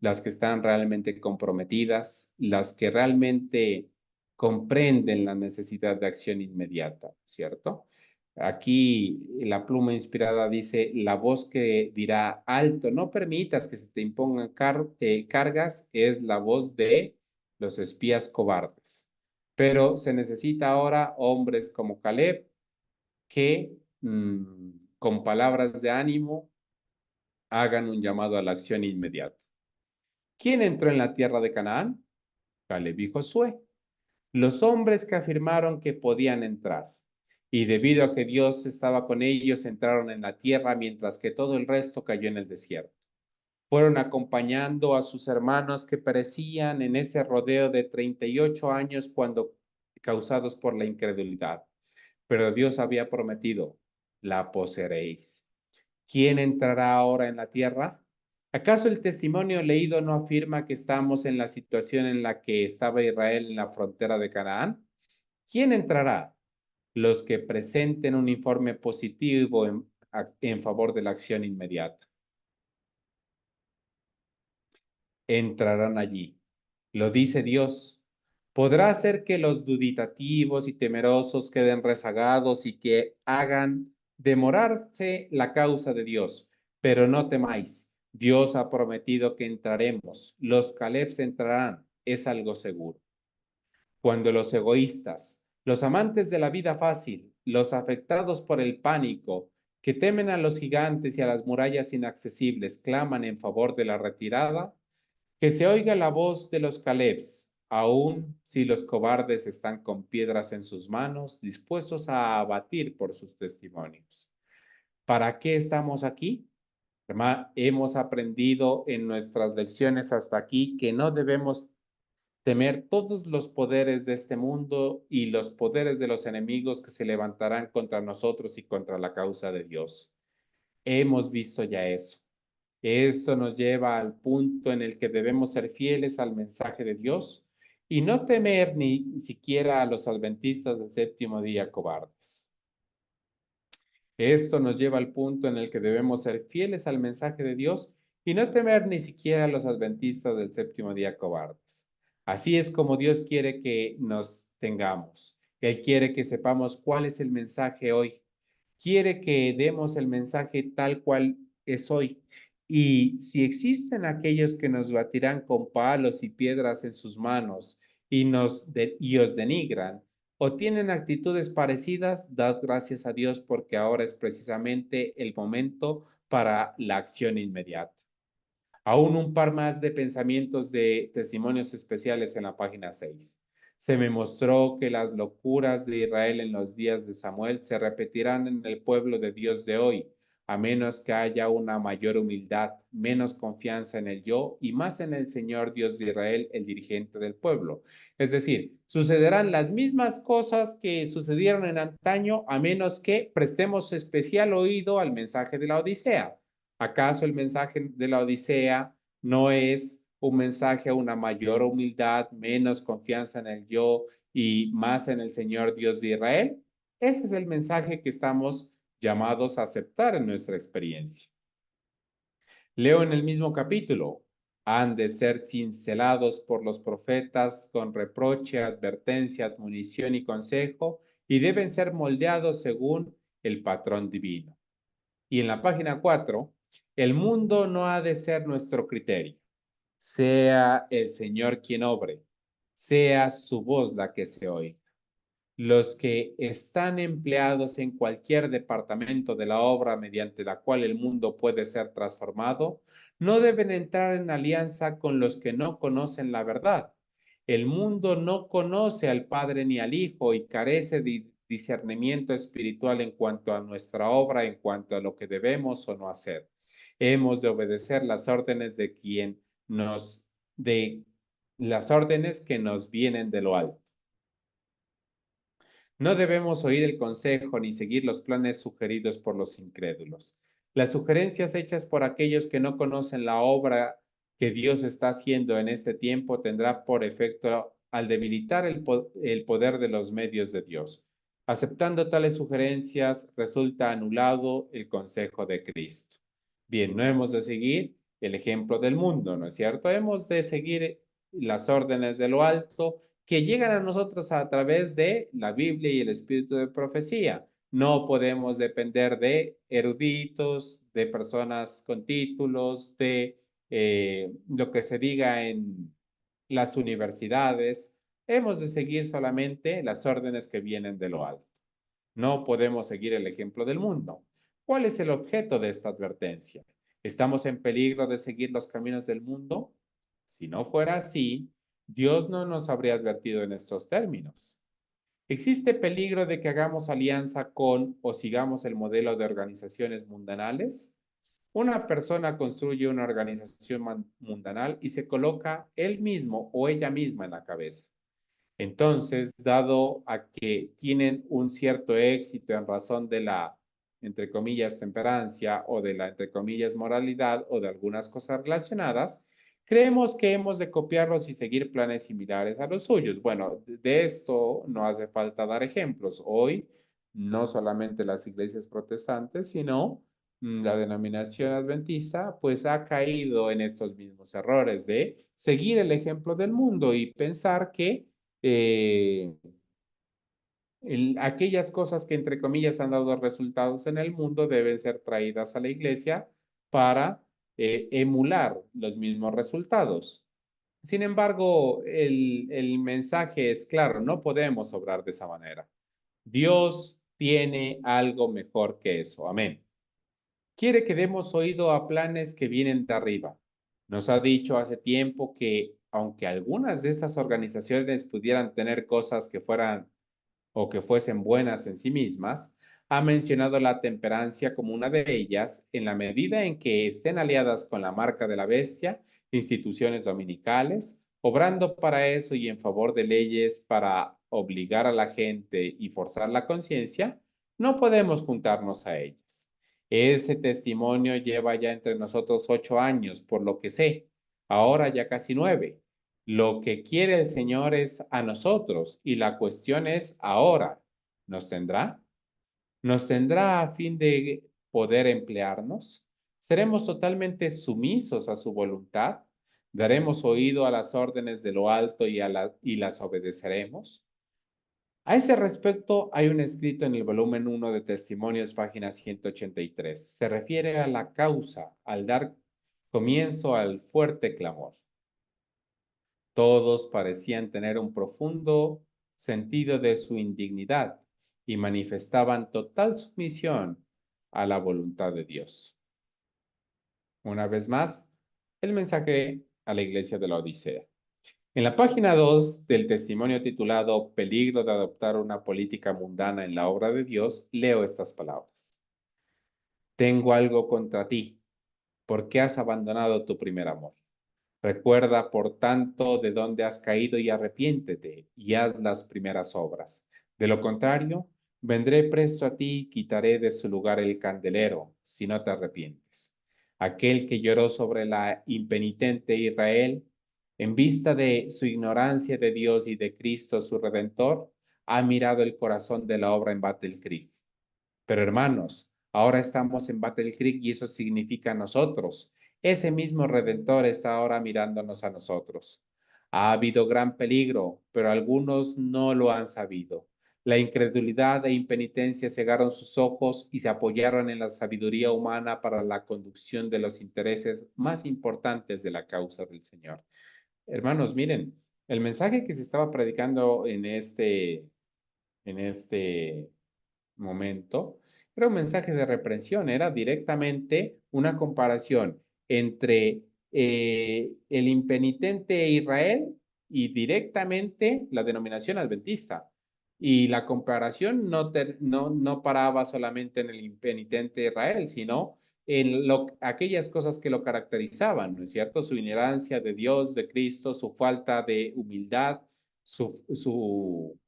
las que están realmente comprometidas, las que realmente comprenden la necesidad de acción inmediata, ¿cierto? Aquí la pluma inspirada dice, la voz que dirá alto, no permitas que se te impongan cargas, es la voz de los espías cobardes. Pero se necesita ahora hombres como Caleb que con palabras de ánimo hagan un llamado a la acción inmediata. ¿Quién entró en la tierra de Canaán? Caleb y Josué, los hombres que afirmaron que podían entrar. Y debido a que Dios estaba con ellos, entraron en la tierra mientras que todo el resto cayó en el desierto. Fueron acompañando a sus hermanos que perecían en ese rodeo de 38 años cuando causados por la incredulidad. Pero Dios había prometido, la poseeréis. ¿Quién entrará ahora en la tierra? ¿Acaso el testimonio leído no afirma que estamos en la situación en la que estaba Israel en la frontera de Canaán? ¿Quién entrará? Los que presenten un informe positivo en favor de la acción inmediata. Entrarán allí. Lo dice Dios. Podrá ser que los duditativos y temerosos queden rezagados y que hagan demorarse la causa de Dios, pero no temáis. Dios ha prometido que entraremos. Los Calebs entrarán, es algo seguro. Cuando los egoístas, los amantes de la vida fácil, los afectados por el pánico, que temen a los gigantes y a las murallas inaccesibles, claman en favor de la retirada, que se oiga la voz de los Calebs, aun si los cobardes están con piedras en sus manos, dispuestos a abatir por sus testimonios. ¿Para qué estamos aquí? Hemos aprendido en nuestras lecciones hasta aquí que no debemos temer todos los poderes de este mundo y los poderes de los enemigos que se levantarán contra nosotros y contra la causa de Dios. Hemos visto ya eso. Esto nos lleva al punto en el que debemos ser fieles al mensaje de Dios y no temer ni siquiera a los adventistas del séptimo día cobardes. Esto nos lleva al punto en el que debemos ser fieles al mensaje de Dios y no temer ni siquiera a los adventistas del séptimo día cobardes. Así es como Dios quiere que nos tengamos. Él quiere que sepamos cuál es el mensaje hoy. Quiere que demos el mensaje tal cual es hoy. Y si existen aquellos que nos batirán con palos y piedras en sus manos y os denigran, o tienen actitudes parecidas, dad gracias a Dios porque ahora es precisamente el momento para la acción inmediata. Aún un par más de pensamientos de testimonios especiales en la página 6. Se me mostró que las locuras de Israel en los días de Samuel se repetirán en el pueblo de Dios de hoy, a menos que haya una mayor humildad, menos confianza en el yo y más en el Señor Dios de Israel, el dirigente del pueblo. Es decir, sucederán las mismas cosas que sucedieron en antaño, a menos que prestemos especial oído al mensaje de la Odisea. ¿Acaso el mensaje de la Odisea no es un mensaje a una mayor humildad, menos confianza en el yo y más en el Señor Dios de Israel? Ese es el mensaje que estamos llamados a aceptar en nuestra experiencia. Leo en el mismo capítulo, han de ser cincelados por los profetas con reproche, advertencia, admonición y consejo, y deben ser moldeados según el patrón divino. Y en la página 4, el mundo no ha de ser nuestro criterio. Sea el Señor quien obre, sea su voz la que se oiga. Los que están empleados en cualquier departamento de la obra mediante la cual el mundo puede ser transformado, no deben entrar en alianza con los que no conocen la verdad. El mundo no conoce al Padre ni al Hijo y carece de discernimiento espiritual en cuanto a nuestra obra, en cuanto a lo que debemos o no hacer. Hemos de obedecer las órdenes de las órdenes que nos vienen de lo alto. No debemos oír el consejo ni seguir los planes sugeridos por los incrédulos. Las sugerencias hechas por aquellos que no conocen la obra que Dios está haciendo en este tiempo tendrá por efecto al debilitar el poder de los medios de Dios. Aceptando tales sugerencias resulta anulado el consejo de Cristo. Bien, no hemos de seguir el ejemplo del mundo, ¿no es cierto? Hemos de seguir las órdenes de lo alto que llegan a nosotros a través de la Biblia y el espíritu de profecía. No podemos depender de eruditos, de personas con títulos, de lo que se diga en las universidades. Hemos de seguir solamente las órdenes que vienen de lo alto. No podemos seguir el ejemplo del mundo. ¿Cuál es el objeto de esta advertencia? ¿Estamos en peligro de seguir los caminos del mundo? Si no fuera así, Dios no nos habría advertido en estos términos. ¿Existe peligro de que hagamos alianza con o sigamos el modelo de organizaciones mundanales? Una persona construye una organización mundanal y se coloca él mismo o ella misma en la cabeza. Entonces, dado a que tienen un cierto éxito en razón de la, entre comillas, temperancia o de la, entre comillas, moralidad o de algunas cosas relacionadas, creemos que hemos de copiarlos y seguir planes similares a los suyos. Bueno, de esto no hace falta dar ejemplos. Hoy, no solamente las iglesias protestantes, sino la denominación adventista, pues ha caído en estos mismos errores de seguir el ejemplo del mundo y pensar que eh, aquellas cosas que entre comillas han dado resultados en el mundo deben ser traídas a la iglesia para emular los mismos resultados. Sin embargo, el mensaje es claro, no podemos obrar de esa manera. Dios tiene algo mejor que eso. Amén. Quiere que demos oído a planes que vienen de arriba. Nos ha dicho hace tiempo que aunque algunas de esas organizaciones pudieran tener cosas que fueran o que fuesen buenas en sí mismas, ha mencionado la temperancia como una de ellas en la medida en que estén aliadas con la marca de la bestia, instituciones dominicales, obrando para eso y en favor de leyes para obligar a la gente y forzar la conciencia, no podemos juntarnos a ellas. Ese testimonio lleva ya entre nosotros 8 años, por lo que sé, ahora ya casi 9. Lo que quiere el Señor es a nosotros y la cuestión es ahora, ¿nos tendrá? ¿Nos tendrá a fin de poder emplearnos? ¿Seremos totalmente sumisos a su voluntad? ¿Daremos oído a las órdenes de lo alto y las obedeceremos? A ese respecto, hay un escrito en el volumen 1 de Testimonios, página 183. Se refiere a la causa, al dar comienzo al fuerte clamor. Todos parecían tener un profundo sentido de su indignidad y manifestaban total sumisión a la voluntad de Dios. Una vez más, el mensaje a la iglesia de la Odisea. En la página 2 del testimonio titulado Peligro de adoptar una política mundana en la obra de Dios, leo estas palabras. Tengo algo contra ti, porque has abandonado tu primer amor. Recuerda, por tanto, de dónde has caído y arrepiéntete y haz las primeras obras. De lo contrario, vendré presto a ti y quitaré de su lugar el candelero, si no te arrepientes. Aquel que lloró sobre la impenitente Israel, en vista de su ignorancia de Dios y de Cristo su Redentor, ha mirado el corazón de la obra en Battle Creek. Pero hermanos, ahora estamos en Battle Creek y eso significa nosotros. Ese mismo Redentor está ahora mirándonos a nosotros. Ha habido gran peligro, pero algunos no lo han sabido. La incredulidad e impenitencia cegaron sus ojos y se apoyaron en la sabiduría humana para la conducción de los intereses más importantes de la causa del Señor. Hermanos, miren, el mensaje que se estaba predicando en este momento, era un mensaje de reprensión, era directamente una comparación entre el impenitente Israel y directamente la denominación adventista. Y la comparación no paraba solamente en el impenitente Israel, sino en aquellas cosas que lo caracterizaban, ¿no es cierto? Su ignorancia de Dios, de Cristo, su falta de humildad, su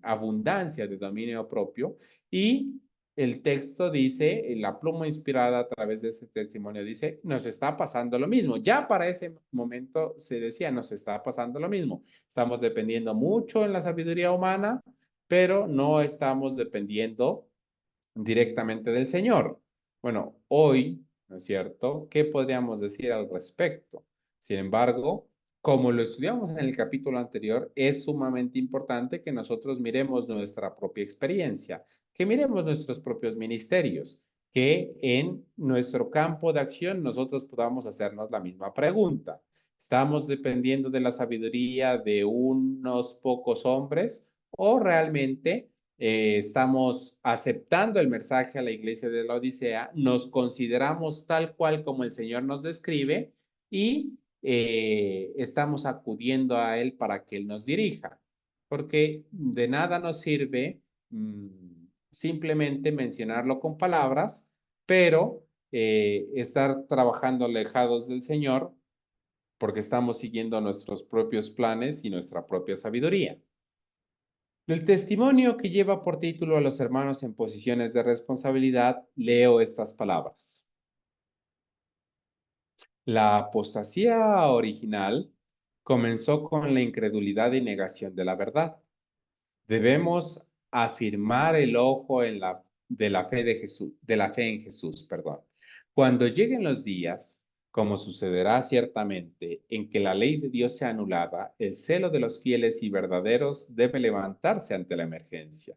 abundancia de dominio propio y el texto dice, la pluma inspirada a través de ese testimonio dice, nos está pasando lo mismo. Ya para ese momento se decía, nos está pasando lo mismo. Estamos dependiendo mucho en la sabiduría humana, pero no estamos dependiendo directamente del Señor. Bueno, hoy, ¿no es cierto? ¿Qué podríamos decir al respecto? Sin embargo, como lo estudiamos en el capítulo anterior, es sumamente importante que nosotros miremos nuestra propia experiencia, que miremos nuestros propios ministerios, que en nuestro campo de acción nosotros podamos hacernos la misma pregunta. ¿Estamos dependiendo de la sabiduría de unos pocos hombres o realmente estamos aceptando el mensaje a la iglesia de la Odisea, nos consideramos tal cual como el Señor nos describe y estamos acudiendo a Él para que Él nos dirija? Porque de nada nos sirve simplemente mencionarlo con palabras, pero estar trabajando alejados del Señor porque estamos siguiendo nuestros propios planes y nuestra propia sabiduría. Del testimonio que lleva por título a los hermanos en posiciones de responsabilidad, leo estas palabras. La apostasía original comenzó con la incredulidad y negación de la verdad. Debemos afirmar el ojo de la fe de Jesús, de la fe en Jesús, perdón. Cuando lleguen los días, como sucederá ciertamente, en que la ley de Dios sea anulada, el celo de los fieles y verdaderos debe levantarse ante la emergencia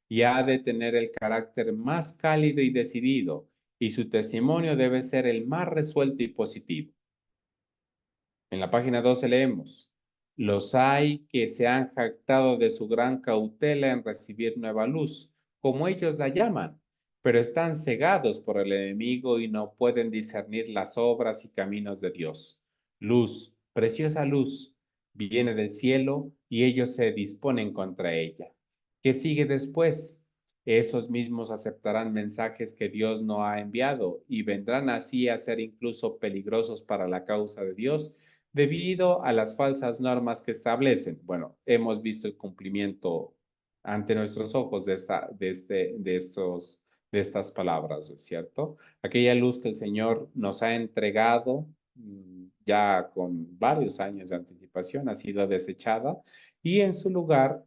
y ha de tener el carácter más cálido y decidido, y su testimonio debe ser el más resuelto y positivo. En la página 12 leemos, los hay que se han jactado de su gran cautela en recibir nueva luz, como ellos la llaman, pero están cegados por el enemigo y no pueden discernir las obras y caminos de Dios. Luz, preciosa luz, viene del cielo y ellos se disponen contra ella. ¿Qué sigue después? Esos mismos aceptarán mensajes que Dios no ha enviado y vendrán así a ser incluso peligrosos para la causa de Dios debido a las falsas normas que establecen. Bueno, hemos visto el cumplimiento ante nuestros ojos de estas palabras, ¿cierto? Aquella luz que el Señor nos ha entregado ya con varios años de anticipación ha sido desechada y en su lugar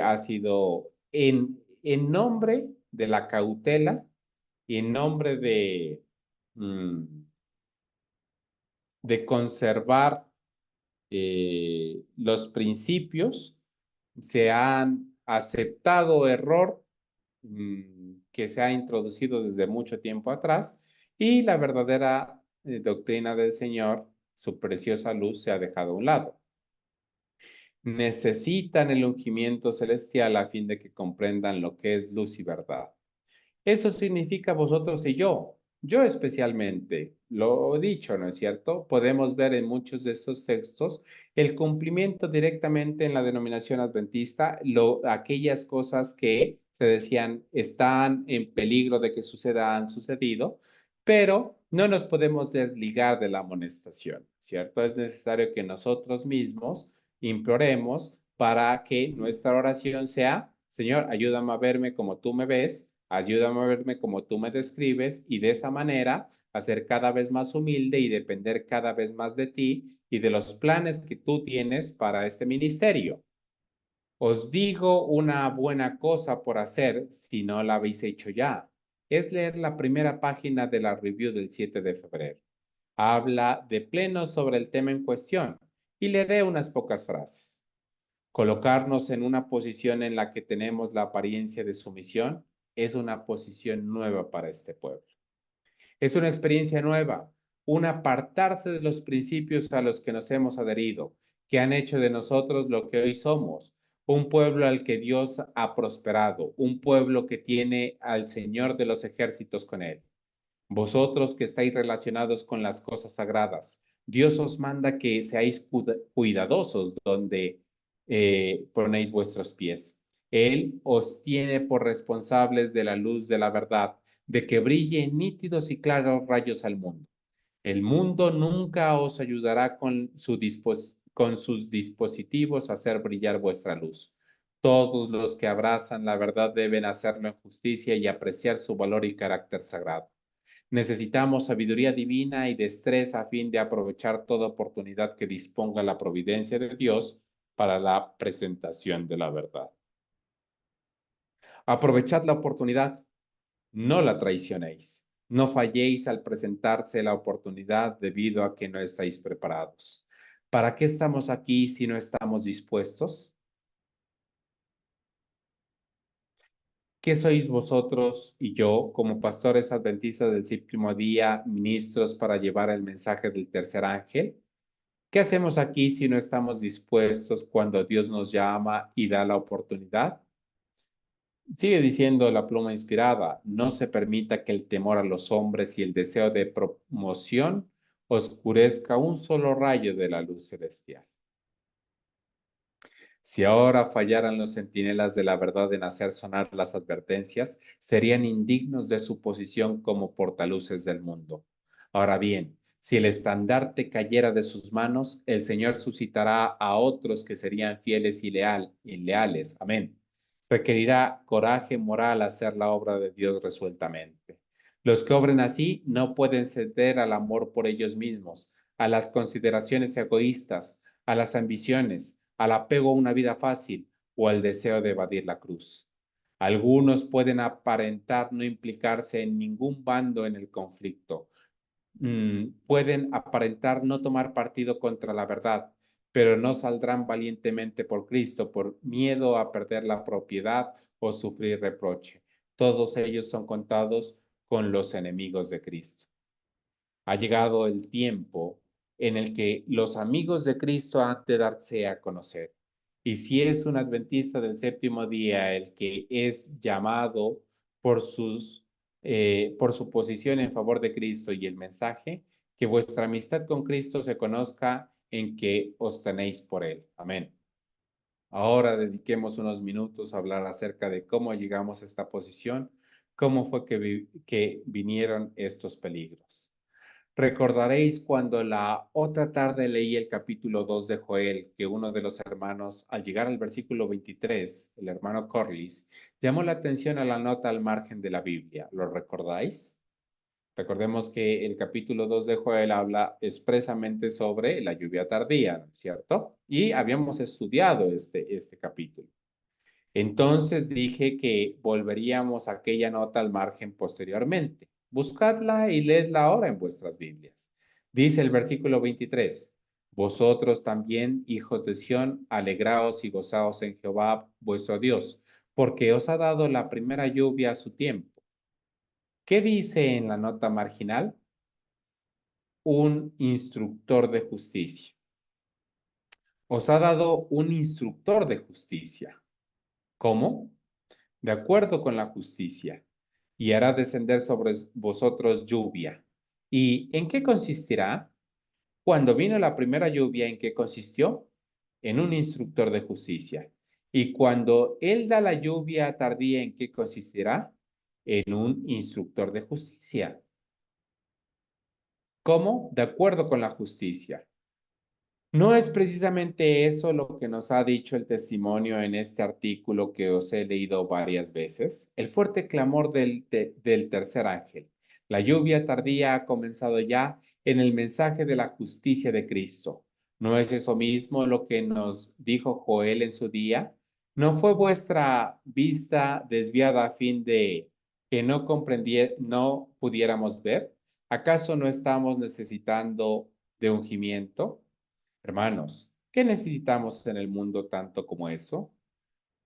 ha sido en nombre de la cautela y en nombre mm, de conservar los principios, se han aceptado error que se ha introducido desde mucho tiempo atrás y la verdadera doctrina del Señor, su preciosa luz, se ha dejado a un lado. Necesitan el ungimiento celestial a fin de que comprendan lo que es luz y verdad. Eso significa vosotros y yo especialmente, lo he dicho, ¿no es cierto? Podemos ver en muchos de estos textos el cumplimiento directamente en la denominación adventista, aquellas cosas que se decían están en peligro de que suceda, han sucedido, pero no nos podemos desligar de la amonestación, ¿cierto? Es necesario que nosotros mismos imploremos para que nuestra oración sea, Señor, ayúdame a verme como tú me ves, ayúdame a verme como tú me describes y de esa manera a ser cada vez más humilde y depender cada vez más de ti y de los planes que tú tienes para este ministerio. Os digo una buena cosa por hacer si no la habéis hecho ya. Es leer la primera página de la review del 7 de febrero. Habla de pleno sobre el tema en cuestión y leeré unas pocas frases. Colocarnos en una posición en la que tenemos la apariencia de sumisión es una posición nueva para este pueblo. Es una experiencia nueva, un apartarse de los principios a los que nos hemos adherido, que han hecho de nosotros lo que hoy somos, un pueblo al que Dios ha prosperado, un pueblo que tiene al Señor de los ejércitos con él. Vosotros que estáis relacionados con las cosas sagradas, Dios os manda que seáis cuidadosos donde ponéis vuestros pies. Él os tiene por responsables de la luz de la verdad, de que brillen nítidos y claros rayos al mundo. El mundo nunca os ayudará con sus dispositivos a hacer brillar vuestra luz. Todos los que abrazan la verdad deben hacerlo en justicia y apreciar su valor y carácter sagrado. Necesitamos sabiduría divina y destreza a fin de aprovechar toda oportunidad que disponga la providencia de Dios para la presentación de la verdad. Aprovechad la oportunidad, no la traicionéis. No falléis al presentarse la oportunidad debido a que no estáis preparados. ¿Para qué estamos aquí si no estamos dispuestos? ¿Qué sois vosotros y yo, como pastores adventistas del séptimo día, ministros para llevar el mensaje del tercer ángel? ¿Qué hacemos aquí si no estamos dispuestos cuando Dios nos llama y da la oportunidad? Sigue diciendo la pluma inspirada, no se permita que el temor a los hombres y el deseo de promoción oscurezca un solo rayo de la luz celestial. Si ahora fallaran los centinelas de la verdad en hacer sonar las advertencias, serían indignos de su posición como portaluces del mundo. Ahora bien, si el estandarte cayera de sus manos, el Señor suscitará a otros que serían fieles y leales. Amén. Requerirá coraje moral hacer la obra de Dios resueltamente. Los que obren así no pueden ceder al amor por ellos mismos, a las consideraciones egoístas, a las ambiciones, al apego a una vida fácil o al deseo de evadir la cruz. Algunos pueden aparentar no implicarse en ningún bando en el conflicto. Pueden aparentar no tomar partido contra la verdad, pero no saldrán valientemente por Cristo por miedo a perder la propiedad o sufrir reproche. Todos ellos son contados con los enemigos de Cristo. Ha llegado el tiempo en el que los amigos de Cristo han de darse a conocer. Y si es un adventista del séptimo día el que es llamado por, por su posición en favor de Cristo y el mensaje, que vuestra amistad con Cristo se conozca en que os tenéis por Él. Amén. Ahora dediquemos unos minutos a hablar acerca de cómo llegamos a esta posición, cómo fue que vinieron estos peligros. Recordaréis cuando la otra tarde leí el capítulo 2 de Joel, que uno de los hermanos, al llegar al versículo 23, el hermano Corliss, llamó la atención a la nota al margen de la Biblia. ¿Lo recordáis? Recordemos que el capítulo 2 de Joel habla expresamente sobre la lluvia tardía, ¿no es cierto? Y habíamos estudiado este capítulo. Entonces dije que volveríamos a aquella nota al margen posteriormente. Buscadla y leedla ahora en vuestras Biblias. Dice el versículo 23, vosotros también, hijos de Sión, alegraos y gozaos en Jehová vuestro Dios, porque os ha dado la primera lluvia a su tiempo. ¿Qué dice en la nota marginal? Un instructor de justicia. Os ha dado un instructor de justicia. ¿Cómo? De acuerdo con la justicia, y hará descender sobre vosotros lluvia. ¿Y en qué consistirá? Cuando vino la primera lluvia, ¿en qué consistió? En un instructor de justicia. Y cuando él da la lluvia tardía, ¿en qué consistirá? En un instructor de justicia. ¿Cómo? De acuerdo con la justicia. No es precisamente eso lo que nos ha dicho el testimonio en este artículo que os he leído varias veces. El fuerte clamor del tercer ángel. La lluvia tardía ha comenzado ya en el mensaje de la justicia de Cristo. ¿No es eso mismo lo que nos dijo Joel en su día? ¿No fue vuestra vista desviada a fin de que no pudiéramos ver? ¿Acaso no estamos necesitando de ungimiento? Hermanos, ¿qué necesitamos en el mundo tanto como eso?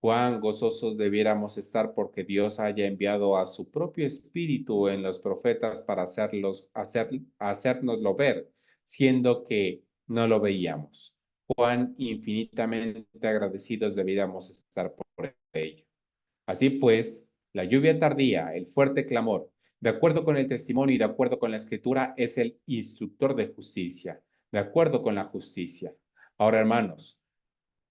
Cuán gozosos debiéramos estar porque Dios haya enviado a su propio Espíritu en los profetas para hacérnoslo ver, siendo que no lo veíamos. Cuán infinitamente agradecidos debiéramos estar por ello. Así pues, la lluvia tardía, el fuerte clamor, de acuerdo con el testimonio y de acuerdo con la escritura, es el instructor de justicia, de acuerdo con la justicia. Ahora, hermanos,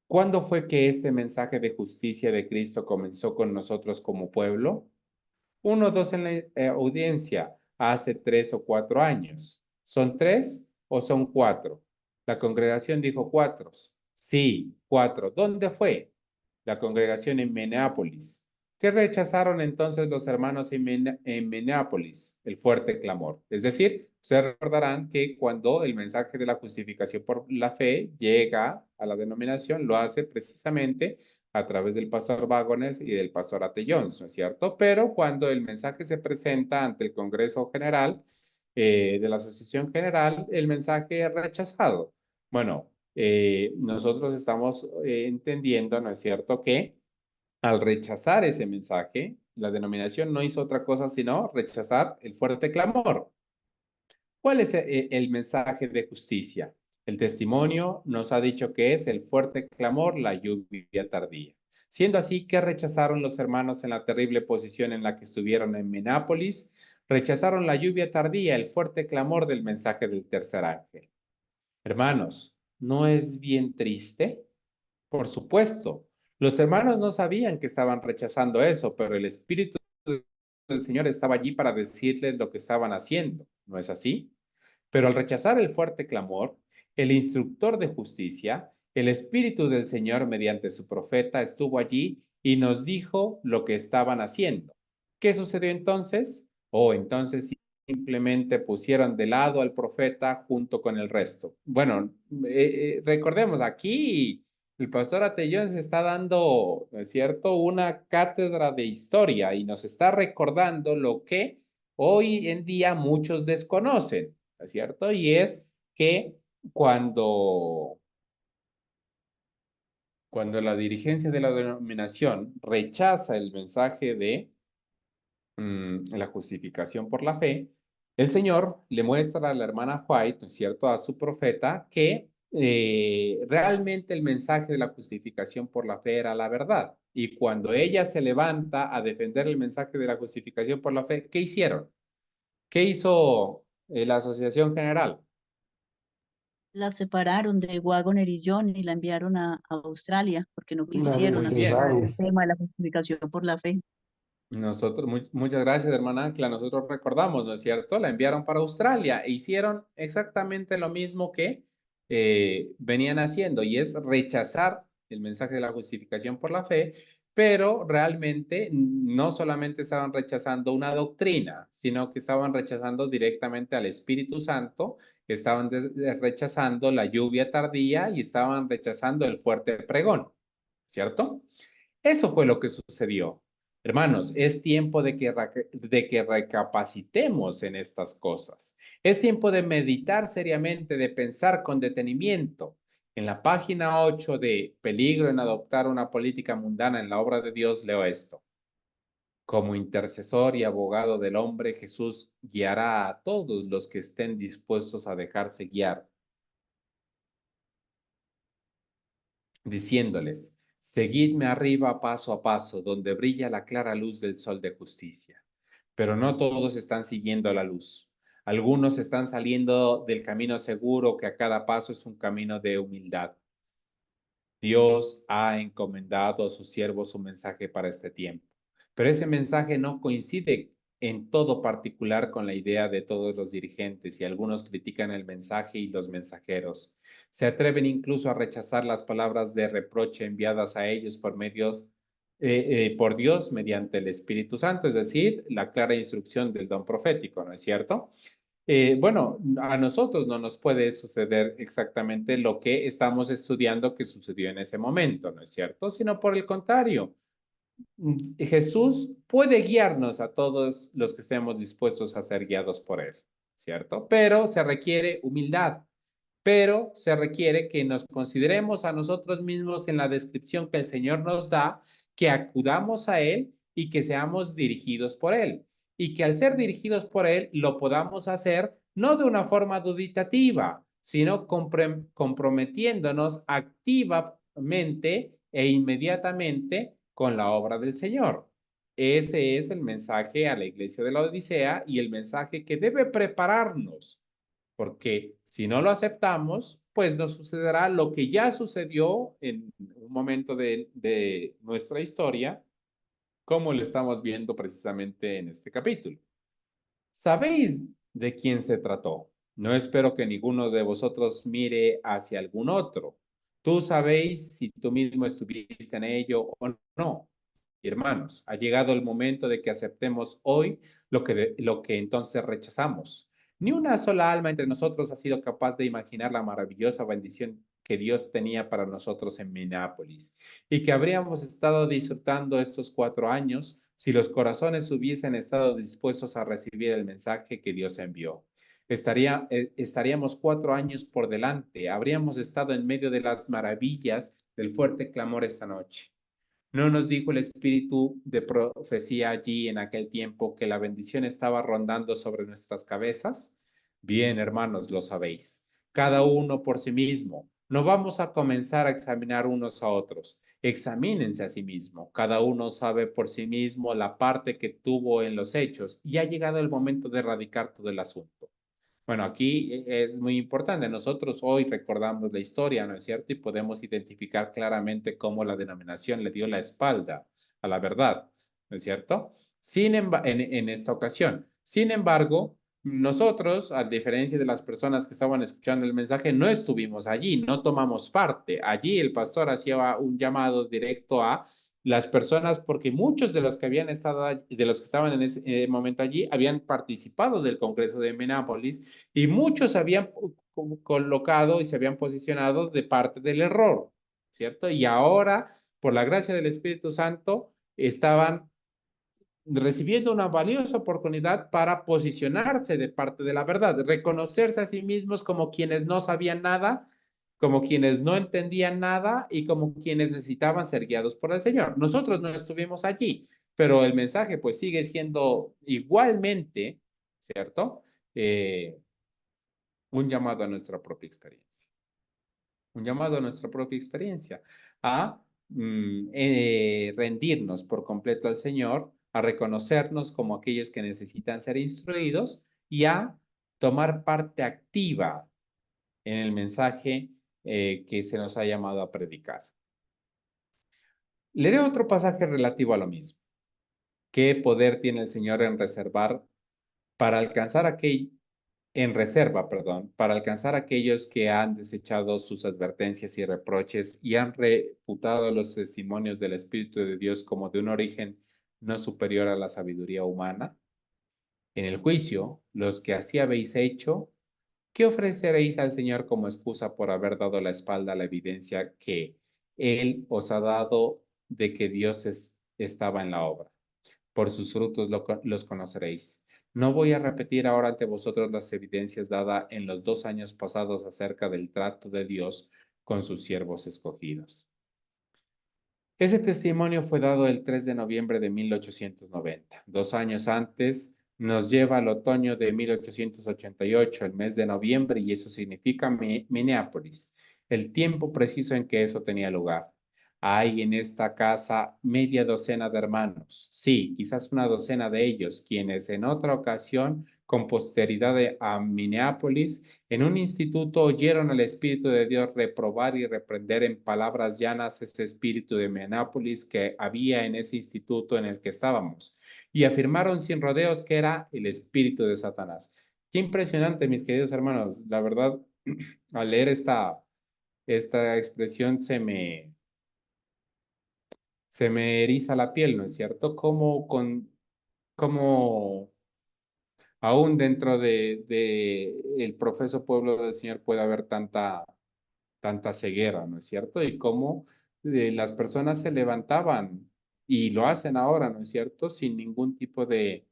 ¿cuándo fue que este mensaje de justicia de Cristo comenzó con nosotros como pueblo? Uno o dos en la audiencia, hace 3 o 4 años. ¿Son 3 o son 4? La congregación dijo 4. Sí, 4. ¿Dónde fue? la congregación en Minneapolis. ¿Qué rechazaron entonces los hermanos en Minneapolis? El fuerte clamor. Es decir, ustedes recordarán que cuando el mensaje de la justificación por la fe llega a la denominación, lo hace precisamente a través del pastor Wagones y del pastor A.T. Jones, ¿no es cierto? Pero cuando el mensaje se presenta ante el Congreso General de la Asociación General, el mensaje es rechazado. Bueno, nosotros estamos entendiendo, ¿no es cierto?, que al rechazar ese mensaje, la denominación no hizo otra cosa sino rechazar el fuerte clamor. ¿Cuál es el mensaje de justicia? El testimonio nos ha dicho que es el fuerte clamor, la lluvia tardía. Siendo así, ¿qué rechazaron los hermanos en la terrible posición en la que estuvieron en Minneapolis? Rechazaron la lluvia tardía, el fuerte clamor del mensaje del tercer ángel. Hermanos, ¿no es bien triste? Por supuesto, los hermanos no sabían que estaban rechazando eso, pero el Espíritu del Señor estaba allí para decirles lo que estaban haciendo. ¿No es así? Pero al rechazar el fuerte clamor, el instructor de justicia, el Espíritu del Señor mediante su profeta estuvo allí y nos dijo lo que estaban haciendo. ¿Qué sucedió entonces? Entonces simplemente pusieron de lado al profeta junto con el resto. Bueno, recordemos, aquí el pastor Atellón se está dando, ¿no es cierto?, una cátedra de historia y nos está recordando lo que hoy en día muchos desconocen. ¿Es cierto? Y es que cuando, cuando la dirigencia de la denominación rechaza el mensaje de la justificación por la fe, el Señor le muestra a la hermana White, ¿no es cierto?, a su profeta, que realmente el mensaje de la justificación por la fe era la verdad. Y cuando ella se levanta a defender el mensaje de la justificación por la fe, ¿qué hicieron? ¿Qué hizo la Asociación General? La separaron de Wagoner y John y la enviaron a Australia porque no La quisieron Muy aceptar bien. el tema de la justificación por la fe. Nosotros, muchas gracias, hermana Ancla. Nosotros recordamos, ¿no es cierto? La enviaron para Australia e hicieron exactamente lo mismo que venían haciendo, y es rechazar el mensaje de la justificación por la fe, pero realmente no solamente estaban rechazando una doctrina, sino que estaban rechazando directamente al Espíritu Santo, estaban rechazando la lluvia tardía y estaban rechazando el fuerte pregón, ¿cierto? Eso fue lo que sucedió. Hermanos, es tiempo de que recapacitemos en estas cosas. Es tiempo de meditar seriamente, de pensar con detenimiento. En la página 8 de Peligro en adoptar una política mundana en la obra de Dios, leo esto. Como intercesor y abogado del hombre, Jesús guiará a todos los que estén dispuestos a dejarse guiar, diciéndoles, seguidme arriba paso a paso, donde brilla la clara luz del sol de justicia. Pero no todos están siguiendo la luz. Algunos están saliendo del camino seguro, que a cada paso es un camino de humildad. Dios ha encomendado a sus siervos su mensaje para este tiempo, pero ese mensaje no coincide en todo particular con la idea de todos los dirigentes, y algunos critican el mensaje y los mensajeros. Se atreven incluso a rechazar las palabras de reproche enviadas a ellos por Dios mediante el Espíritu Santo, es decir, la clara instrucción del don profético, ¿no es cierto? Bueno, a nosotros no nos puede suceder exactamente lo que estamos estudiando que sucedió en ese momento, ¿no es cierto? Sino por el contrario, Jesús puede guiarnos a todos los que estemos dispuestos a ser guiados por Él, ¿cierto? Pero se requiere humildad, pero se requiere que nos consideremos a nosotros mismos en la descripción que el Señor nos da, que acudamos a Él y que seamos dirigidos por Él. Y que al ser dirigidos por Él lo podamos hacer no de una forma duditativa, sino comprometiéndonos activamente e inmediatamente con la obra del Señor. Ese es el mensaje a la iglesia de la Odisea y el mensaje que debe prepararnos, porque si no lo aceptamos, pues nos sucederá lo que ya sucedió en un momento de nuestra historia, como lo estamos viendo precisamente en este capítulo. ¿Sabéis de quién se trató? No espero que ninguno de vosotros mire hacia algún otro. Tú sabéis si tú mismo estuviste en ello o no. Y hermanos, ha llegado el momento de que aceptemos hoy lo que entonces rechazamos. Ni una sola alma entre nosotros ha sido capaz de imaginar la maravillosa bendición que Dios tenía para nosotros en Minneapolis y que habríamos estado disfrutando estos 4 años si los corazones hubiesen estado dispuestos a recibir el mensaje que Dios envió. Estaríamos 4 años por delante, habríamos estado en medio de las maravillas del fuerte clamor esta noche. ¿No nos dijo el espíritu de profecía allí en aquel tiempo que la bendición estaba rondando sobre nuestras cabezas? Bien, hermanos, lo sabéis. Cada uno por sí mismo. No vamos a comenzar a examinar unos a otros. Examínense a sí mismo. Cada uno sabe por sí mismo la parte que tuvo en los hechos y ha llegado el momento de erradicar todo el asunto. Bueno, aquí es muy importante. Nosotros hoy recordamos la historia, ¿no es cierto? Y podemos identificar claramente cómo la denominación le dio la espalda a la verdad, ¿no es cierto? En esta ocasión. Sin embargo, nosotros, a diferencia de las personas que estaban escuchando el mensaje, no estuvimos allí, no tomamos parte. Allí el pastor hacía un llamado directo a las personas, porque muchos de los que habían estado, de los que estaban en ese momento allí, habían participado del Congreso de Minneapolis y muchos se habían colocado y se habían posicionado de parte del error, ¿cierto? Y ahora, por la gracia del Espíritu Santo, estaban recibiendo una valiosa oportunidad para posicionarse de parte de la verdad, reconocerse a sí mismos como quienes no sabían nada, como quienes no entendían nada y como quienes necesitaban ser guiados por el Señor. Nosotros no estuvimos allí, pero el mensaje pues sigue siendo igualmente, ¿cierto? Un llamado a nuestra propia experiencia. Un llamado a nuestra propia experiencia, a rendirnos por completo al Señor, a reconocernos como aquellos que necesitan ser instruidos y a tomar parte activa en el mensaje que se nos ha llamado a predicar. Leeré otro pasaje relativo a lo mismo. ¿Qué poder tiene el Señor en reservar para alcanzar en reserva, perdón, para alcanzar a aquellos que han desechado sus advertencias y reproches y han reputado los testimonios del Espíritu de Dios como de un origen no superior a la sabiduría humana? En el juicio, los que así habéis hecho, ¿qué ofreceréis al Señor como excusa por haber dado la espalda a la evidencia que Él os ha dado de que Dios estaba en la obra? Por sus frutos los conoceréis. No voy a repetir ahora ante vosotros las evidencias dadas en los 2 años pasados acerca del trato de Dios con sus siervos escogidos. Ese testimonio fue dado el 3 de noviembre de 1890. 2 años antes nos lleva al otoño de 1888, el mes de noviembre, y eso significa Minneapolis, el tiempo preciso en que eso tenía lugar. Hay en esta casa media docena de hermanos, sí, quizás una docena de ellos, quienes en otra ocasión, con posteridad a Minneapolis, en un instituto oyeron al Espíritu de Dios reprobar y reprender en palabras llanas ese espíritu de Minneapolis que había en ese instituto en el que estábamos, y afirmaron sin rodeos que era el espíritu de Satanás. Qué impresionante, mis queridos hermanos. La verdad, al leer esta expresión se me eriza la piel, ¿no es cierto? Cómo aún dentro de el profeso pueblo del Señor puede haber tanta ceguera, ¿no es cierto? Y cómo las personas se levantaban y lo hacen ahora, ¿no es cierto? Sin ningún tipo de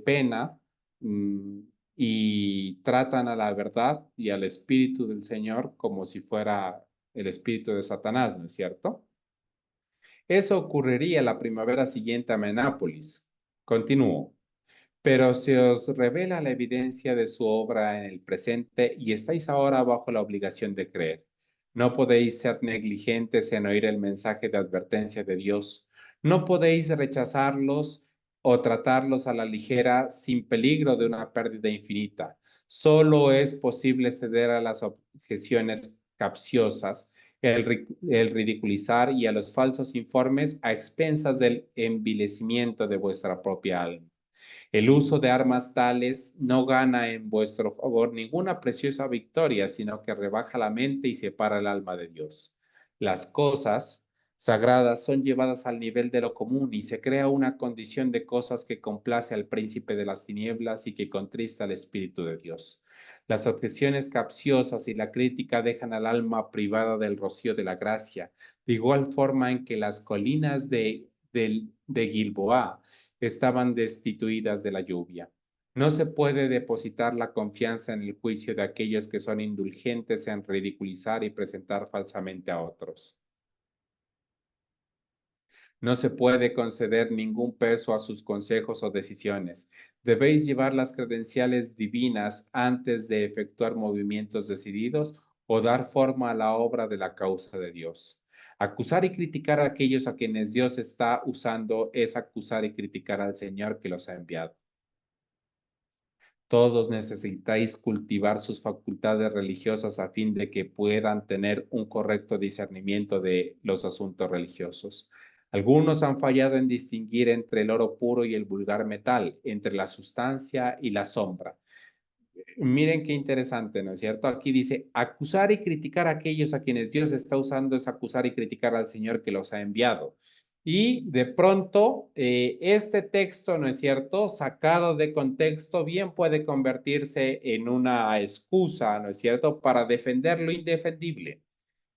pena, mm, y tratan a la verdad y al Espíritu del Señor como si fuera el Espíritu de Satanás, ¿no es cierto? Eso ocurriría la primavera siguiente a Menápolis. Continúo. Pero se os revela la evidencia de su obra en el presente y estáis ahora bajo la obligación de creer. No podéis ser negligentes en oír el mensaje de advertencia de Dios. No podéis rechazarlos o tratarlos a la ligera sin peligro de una pérdida infinita. Solo es posible ceder a las objeciones capciosas, el ridiculizar y a los falsos informes a expensas del envilecimiento de vuestra propia alma. El uso de armas tales no gana en vuestro favor ninguna preciosa victoria, sino que rebaja la mente y separa el alma de Dios. Las cosas sagradas son llevadas al nivel de lo común y se crea una condición de cosas que complace al príncipe de las tinieblas y que contrista al Espíritu de Dios. Las objeciones capciosas y la crítica dejan al alma privada del rocío de la gracia, de igual forma en que las colinas de Gilboa estaban destituidas de la lluvia. No se puede depositar la confianza en el juicio de aquellos que son indulgentes en ridiculizar y presentar falsamente a otros. No se puede conceder ningún peso a sus consejos o decisiones. Debéis llevar las credenciales divinas antes de efectuar movimientos decididos o dar forma a la obra de la causa de Dios. Acusar y criticar a aquellos a quienes Dios está usando es acusar y criticar al Señor que los ha enviado. Todos necesitáis cultivar sus facultades religiosas a fin de que puedan tener un correcto discernimiento de los asuntos religiosos. Algunos han fallado en distinguir entre el oro puro y el vulgar metal, entre la sustancia y la sombra. Miren qué interesante, ¿no es cierto? Aquí dice, acusar y criticar a aquellos a quienes Dios está usando es acusar y criticar al Señor que los ha enviado. Y de pronto, este texto, ¿no es cierto?, sacado de contexto, bien puede convertirse en una excusa, ¿no es cierto?, para defender lo indefendible.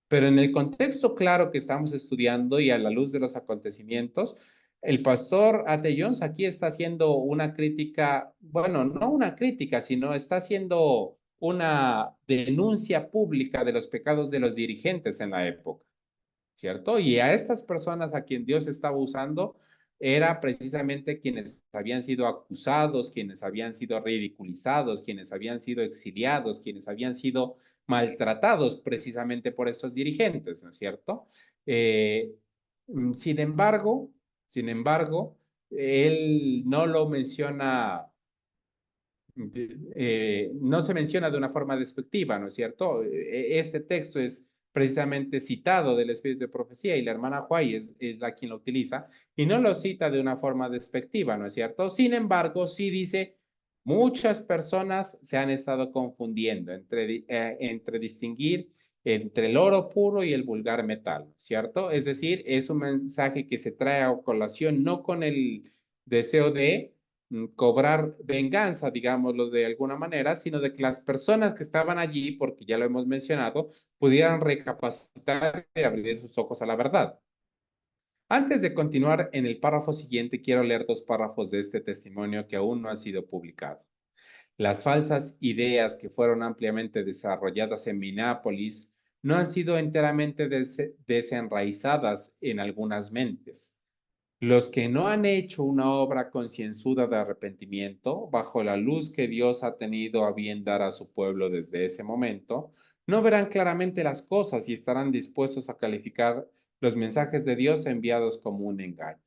Pero en el contexto claro que estamos estudiando y a la luz de los acontecimientos, el pastor A.T. Jones aquí está haciendo una crítica, bueno, no una crítica, sino está haciendo una denuncia pública de los pecados de los dirigentes en la época, ¿cierto? Y a estas personas a quien Dios estaba usando era precisamente quienes habían sido acusados, quienes habían sido ridiculizados, quienes habían sido exiliados, quienes habían sido maltratados precisamente por estos dirigentes, ¿no es cierto? Eh, sin embargo, él no lo menciona, no se menciona de una forma despectiva, ¿no es cierto? Este texto es precisamente citado del Espíritu de Profecía y la hermana Huay es la quien lo utiliza y no lo cita de una forma despectiva, ¿no es cierto? Sin embargo, sí dice, muchas personas se han estado confundiendo entre distinguir entre el oro puro y el vulgar metal, ¿cierto? Es decir, es un mensaje que se trae a colación no con el deseo de cobrar venganza, digámoslo de alguna manera, sino de que las personas que estaban allí, porque ya lo hemos mencionado, pudieran recapacitar y abrir sus ojos a la verdad. Antes de continuar en el párrafo siguiente, quiero leer 2 párrafos de este testimonio que aún no ha sido publicado. Las falsas ideas que fueron ampliamente desarrolladas en Minneapolis no han sido enteramente desenraizadas en algunas mentes. Los que no han hecho una obra concienzuda de arrepentimiento, bajo la luz que Dios ha tenido a bien dar a su pueblo desde ese momento, no verán claramente las cosas y estarán dispuestos a calificar los mensajes de Dios enviados como un engaño.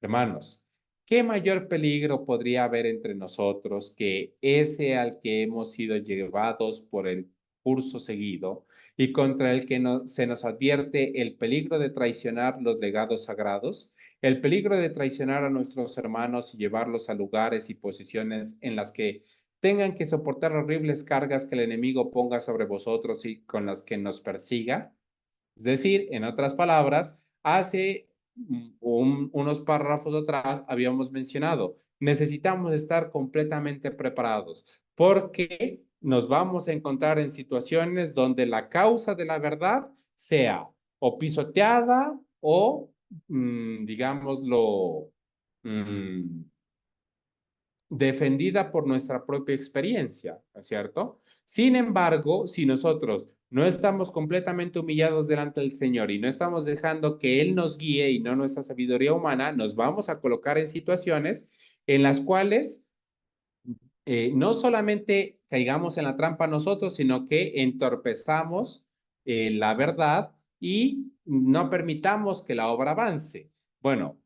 Hermanos, ¿qué mayor peligro podría haber entre nosotros que ese al que hemos sido llevados por el curso seguido y contra el que se nos advierte el peligro de traicionar los legados sagrados, el peligro de traicionar a nuestros hermanos y llevarlos a lugares y posiciones en las que tengan que soportar horribles cargas que el enemigo ponga sobre vosotros y con las que nos persiga? Es decir, en otras palabras, hace unos párrafos atrás habíamos mencionado, necesitamos estar completamente preparados porque nos vamos a encontrar en situaciones donde la causa de la verdad sea o pisoteada o, digámoslo, defendida por nuestra propia experiencia, ¿no es cierto? Sin embargo, si nosotros no estamos completamente humillados delante del Señor y no estamos dejando que Él nos guíe y no nuestra sabiduría humana, nos vamos a colocar en situaciones en las cuales no solamente caigamos en la trampa nosotros, sino que entorpezamos la verdad y no permitamos que la obra avance. Bueno,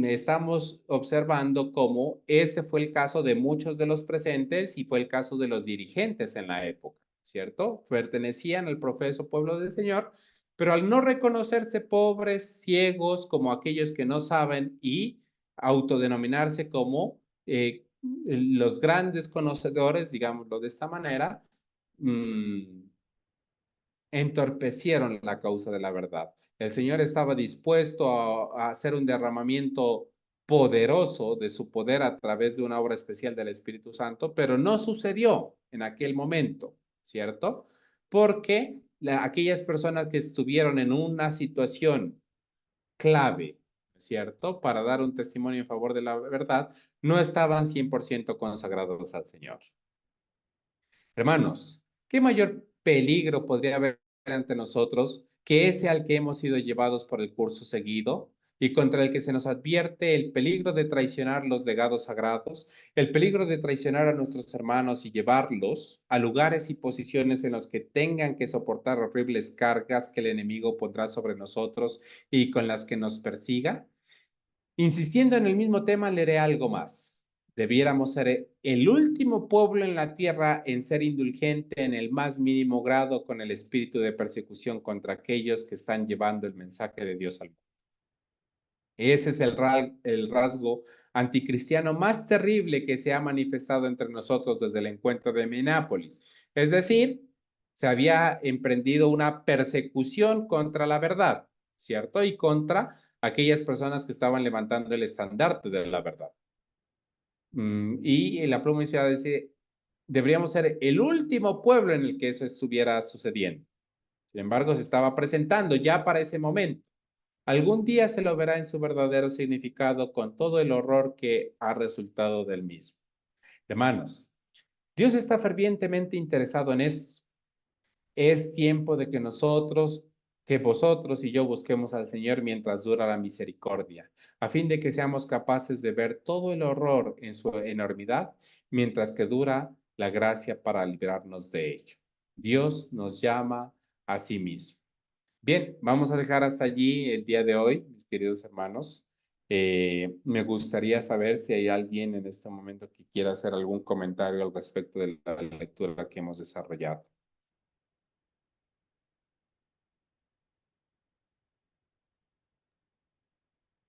estamos observando cómo este fue el caso de muchos de los presentes y fue el caso de los dirigentes en la época, ¿cierto? Pertenecían al profeso pueblo del Señor, pero al no reconocerse pobres, ciegos, como aquellos que no saben y autodenominarse como los grandes conocedores, digámoslo de esta manera, entorpecieron la causa de la verdad. El Señor estaba dispuesto a hacer un derramamiento poderoso de su poder a través de una obra especial del Espíritu Santo, pero no sucedió en aquel momento, ¿cierto? Porque aquellas personas que estuvieron en una situación clave, ¿cierto? Para dar un testimonio en favor de la verdad, no estaban 100% consagrados al Señor. Hermanos, ¿qué mayor peligro podría haber ante nosotros que ese al que hemos sido llevados por el curso seguido y contra el que se nos advierte el peligro de traicionar los legados sagrados, el peligro de traicionar a nuestros hermanos y llevarlos a lugares y posiciones en los que tengan que soportar horribles cargas que el enemigo pondrá sobre nosotros y con las que nos persiga? Insistiendo en el mismo tema, leeré algo más. Debiéramos ser el último pueblo en la tierra en ser indulgente en el más mínimo grado con el espíritu de persecución contra aquellos que están llevando el mensaje de Dios al mundo. Ese es el rasgo anticristiano más terrible que se ha manifestado entre nosotros desde el encuentro de Minneapolis. Es decir, se había emprendido una persecución contra la verdad, ¿cierto? Y contra aquellas personas que estaban levantando el estandarte de la verdad. Y la pluma inspirada dice, deberíamos ser el último pueblo en el que eso estuviera sucediendo. Sin embargo, se estaba presentando ya para ese momento. Algún día se lo verá en su verdadero significado con todo el horror que ha resultado del mismo. Hermanos, Dios está fervientemente interesado en eso. Es tiempo de que vosotros y yo busquemos al Señor mientras dura la misericordia, a fin de que seamos capaces de ver todo el horror en su enormidad, mientras que dura la gracia para librarnos de ello. Dios nos llama a sí mismo. Bien, vamos a dejar hasta allí el día de hoy, mis queridos hermanos. Me gustaría saber si hay alguien en este momento que quiera hacer algún comentario al respecto de la lectura que hemos desarrollado.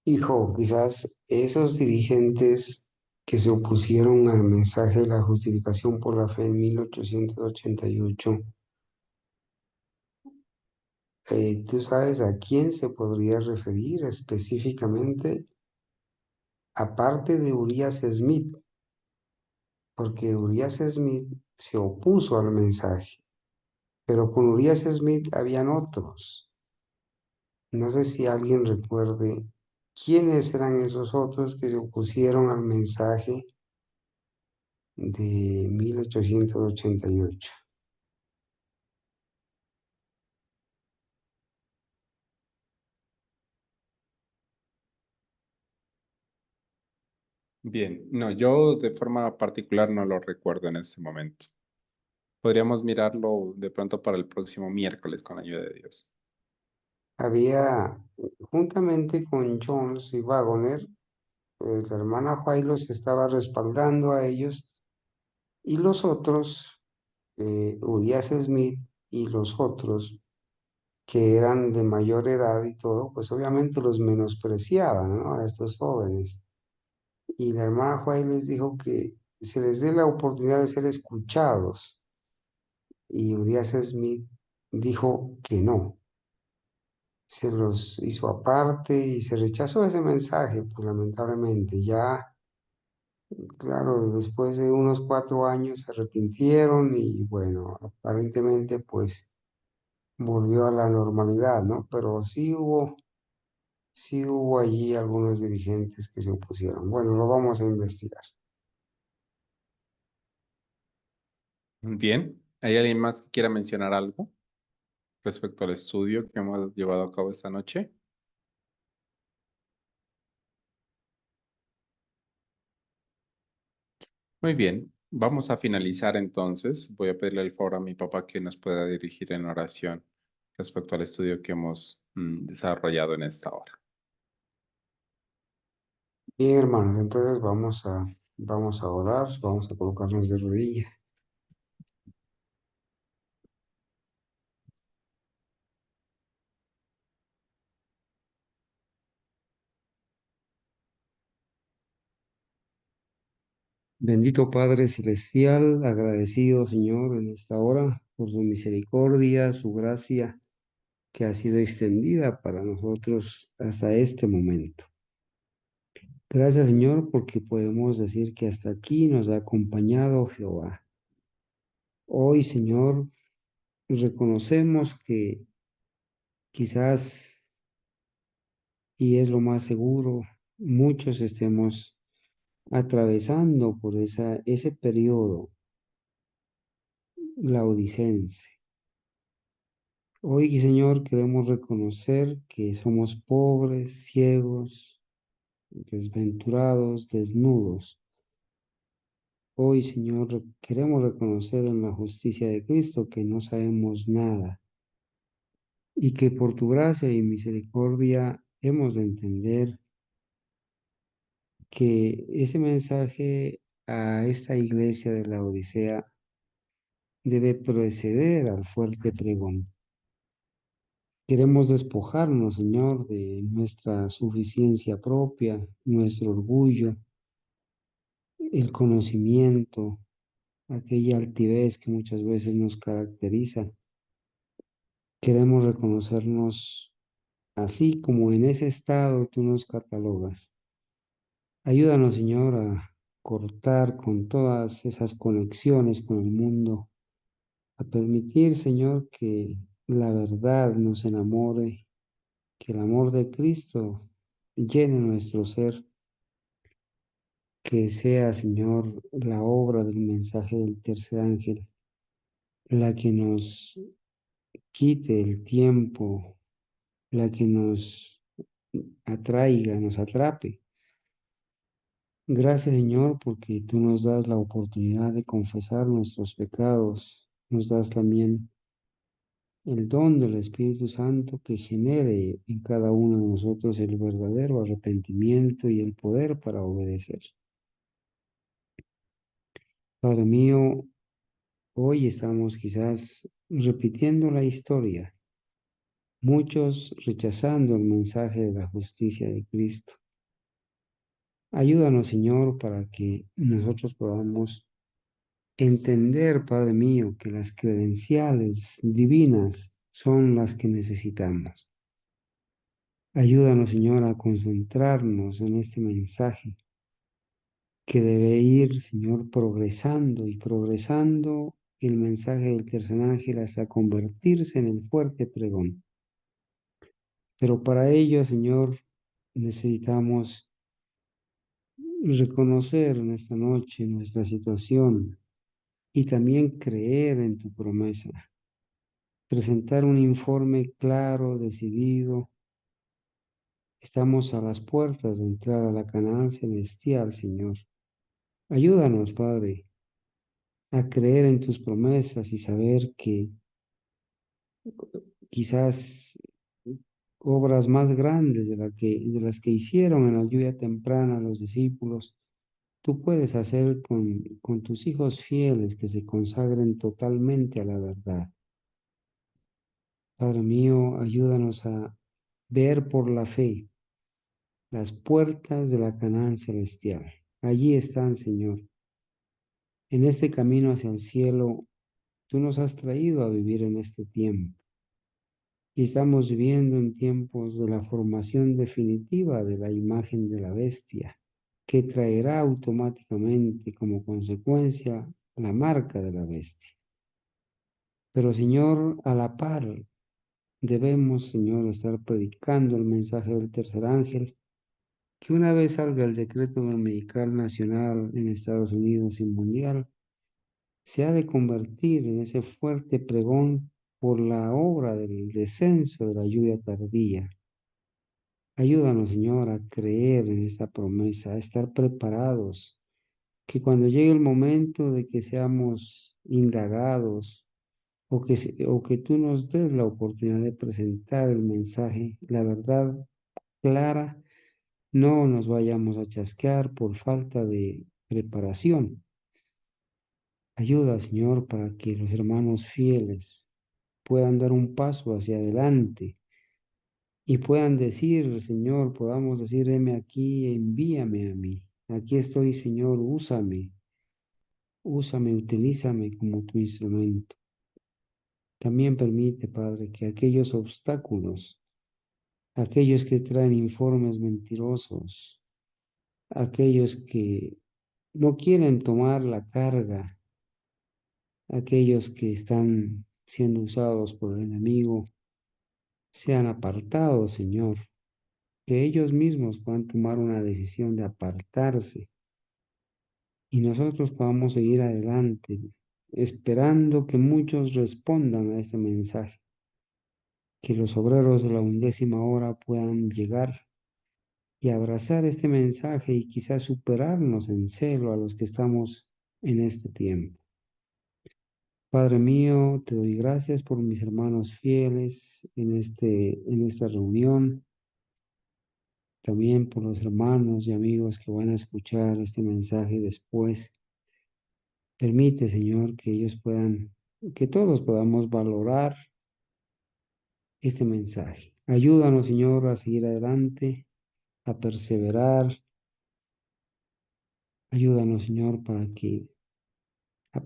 Hijo, quizás esos dirigentes que se opusieron al mensaje de la justificación por la fe en 1888, ¿tú sabes a quién se podría referir específicamente? Aparte de Urias Smith, porque Urias Smith se opuso al mensaje, pero con Urias Smith habían otros. No sé si alguien recuerde quiénes eran esos otros que se opusieron al mensaje de 1888. Bien, no, yo de forma particular no lo recuerdo en este momento. Podríamos mirarlo de pronto para el próximo miércoles con la ayuda de Dios. Había, juntamente con Jones y Wagoner, la hermana White los estaba respaldando a ellos y los otros, Urias Smith y los otros, que eran de mayor edad y todo, pues obviamente los menospreciaban, ¿no? A estos jóvenes. Y la hermana White les dijo que se les dé la oportunidad de ser escuchados. Y Urias Smith dijo que no. Se los hizo aparte y se rechazó ese mensaje, pues lamentablemente. Ya, claro, después de unos 4 años se arrepintieron y bueno, aparentemente pues volvió a la normalidad, ¿no? Pero sí hubo allí algunos dirigentes que se opusieron. Bueno, lo vamos a investigar. Bien, ¿hay alguien más que quiera mencionar algo respecto al estudio que hemos llevado a cabo esta noche? Muy bien, vamos a finalizar entonces. Voy a pedirle el favor a mi papá que nos pueda dirigir en oración respecto al estudio que hemos desarrollado en esta hora. Bien, hermanos, entonces vamos a orar, vamos a colocarnos de rodillas. Bendito Padre Celestial, agradecido Señor en esta hora por su misericordia, su gracia que ha sido extendida para nosotros hasta este momento. Gracias Señor porque podemos decir que hasta aquí nos ha acompañado Jehová. Hoy Señor reconocemos que quizás, y es lo más seguro, muchos estemos atravesando por ese periodo laodicense. Hoy, Señor, queremos reconocer que somos pobres, ciegos, desventurados, desnudos. Hoy, Señor, queremos reconocer en la justicia de Cristo que no sabemos nada y que por tu gracia y misericordia hemos de entender que ese mensaje a esta iglesia de la Odisea debe preceder al fuerte pregón. Queremos despojarnos, Señor, de nuestra suficiencia propia, nuestro orgullo, el conocimiento, aquella altivez que muchas veces nos caracteriza. Queremos reconocernos así como en ese estado tú nos catalogas. Ayúdanos, Señor, a cortar con todas esas conexiones con el mundo, a permitir, Señor, que la verdad nos enamore, que el amor de Cristo llene nuestro ser, que sea, Señor, la obra del mensaje del tercer ángel, la que nos quite el tiempo, la que nos atraiga, nos atrape. Gracias, Señor, porque tú nos das la oportunidad de confesar nuestros pecados, nos das también el don del Espíritu Santo que genere en cada uno de nosotros el verdadero arrepentimiento y el poder para obedecer. Padre mío, hoy estamos quizás repitiendo la historia, muchos rechazando el mensaje de la justicia de Cristo. Ayúdanos, Señor, para que nosotros podamos entender, Padre mío, que las credenciales divinas son las que necesitamos. Ayúdanos, Señor, a concentrarnos en este mensaje que debe ir, Señor, progresando y progresando el mensaje del tercer ángel hasta convertirse en el fuerte pregón. Pero para ello, Señor, necesitamos reconocer en esta noche nuestra situación y también creer en tu promesa. Presentar un informe claro, decidido. Estamos a las puertas de entrar a la Canaán celestial, Señor. Ayúdanos, Padre, a creer en tus promesas y saber que quizás obras más grandes de las que hicieron en la lluvia temprana los discípulos, tú puedes hacer con tus hijos fieles que se consagren totalmente a la verdad. Padre mío, ayúdanos a ver por la fe las puertas de la Canaán celestial. Allí están, Señor. En este camino hacia el cielo, tú nos has traído a vivir en este tiempo. Y estamos viviendo en tiempos de la formación definitiva de la imagen de la bestia, que traerá automáticamente como consecuencia la marca de la bestia. Pero, Señor, a la par, debemos, Señor, estar predicando el mensaje del tercer ángel, que una vez salga el decreto dominical nacional en Estados Unidos y mundial, se ha de convertir en ese fuerte pregón por la obra del descenso de la lluvia tardía. Ayúdanos, Señor, a creer en esta promesa, a estar preparados, que cuando llegue el momento de que seamos indagados o que tú nos des la oportunidad de presentar el mensaje, la verdad clara, no nos vayamos a chasquear por falta de preparación. Ayuda, Señor, para que los hermanos fieles puedan dar un paso hacia adelante y puedan decir, Señor, podamos decir, heme aquí, envíame a mí. Aquí estoy, Señor, úsame. Úsame, utilízame como tu instrumento. También permite, Padre, que aquellos obstáculos, aquellos que traen informes mentirosos, aquellos que no quieren tomar la carga, aquellos que están siendo usados por el enemigo, sean apartados, Señor, que ellos mismos puedan tomar una decisión de apartarse y nosotros podamos seguir adelante, esperando que muchos respondan a este mensaje, que los obreros de la 11ª hora puedan llegar y abrazar este mensaje y quizás superarnos en celo a los que estamos en este tiempo. Padre mío, te doy gracias por mis hermanos fieles en esta reunión, también por los hermanos y amigos que van a escuchar este mensaje después. Permite, Señor, que ellos puedan, que todos podamos valorar este mensaje. Ayúdanos, Señor, a seguir adelante, a perseverar. Ayúdanos, Señor, para que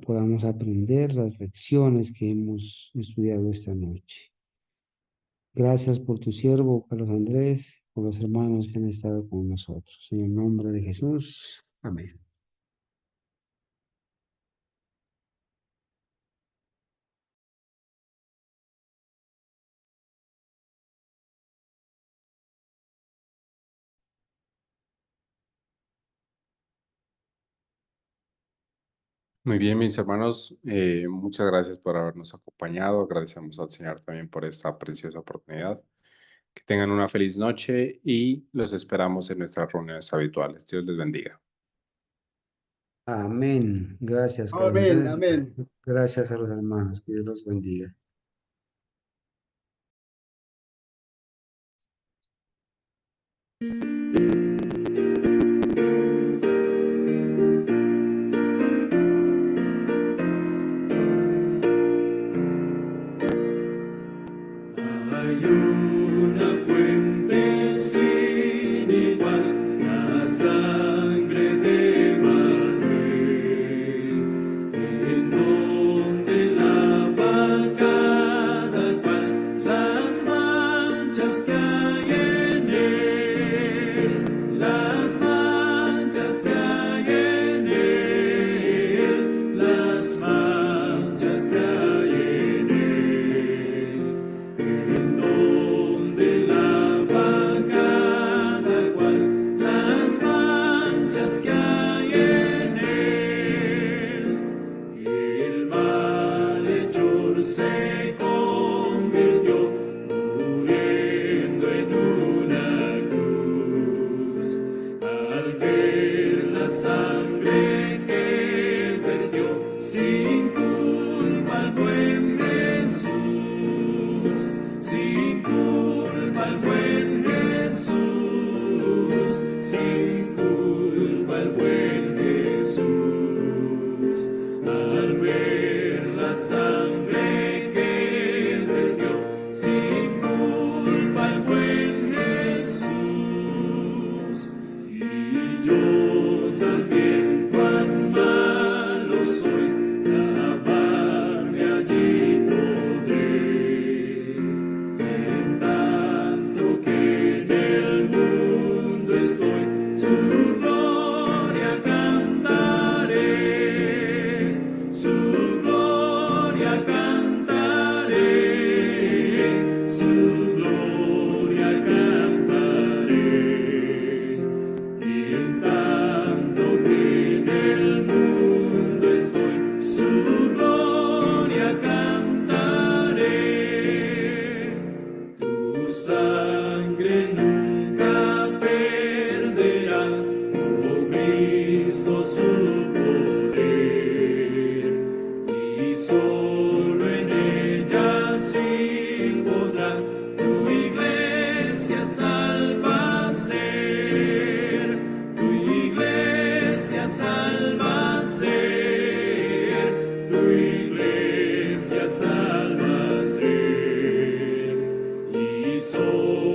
podamos aprender las lecciones que hemos estudiado esta noche. Gracias por tu siervo, Carlos Andrés, por los hermanos que han estado con nosotros. En el nombre de Jesús. Amén. Muy bien, mis hermanos, muchas gracias por habernos acompañado. Agradecemos al Señor también por esta preciosa oportunidad. Que tengan una feliz noche y los esperamos en nuestras reuniones habituales. Dios les bendiga. Amén. Gracias, Carlos Amén, Andrés. amén. Gracias a los hermanos. Que Dios los bendiga. Hay una fuente sin igual, la sangre de Manuel, en donde lava cada cual las manchas que hay en él, las manchas que hay en él, las manchas que hay en él. En donde lava cada cual las manchas que hay en él. El malhechor se convirtió muriendo en una cruz. Al ver la sangre que vertió sin culpa al buen Jesús, sin culpa al buen Jesús, sin culpa al buen Jesús. Al ver la sangre que vertió, sin culpa al buen Jesús. Y yo también, cuán malo soy, lavarme allí podré. En tanto que en el mundo estoy, su gloria cantaré, su gloria cantaré, su gloria cantaré. Y en tanto que en el mundo estoy, su gloria cantaré. Tu sangre nunca perderá, oh Cristo, su poder, y solo en ella sí podrá tu iglesia salva ser, tu iglesia salva ser, tu iglesia salva ser. Y solo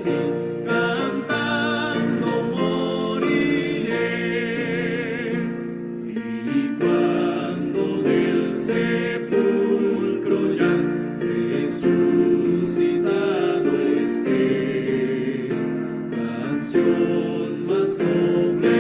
así, cantando moriré. Y cuando del sepulcro ya resucitado esté, canción más noble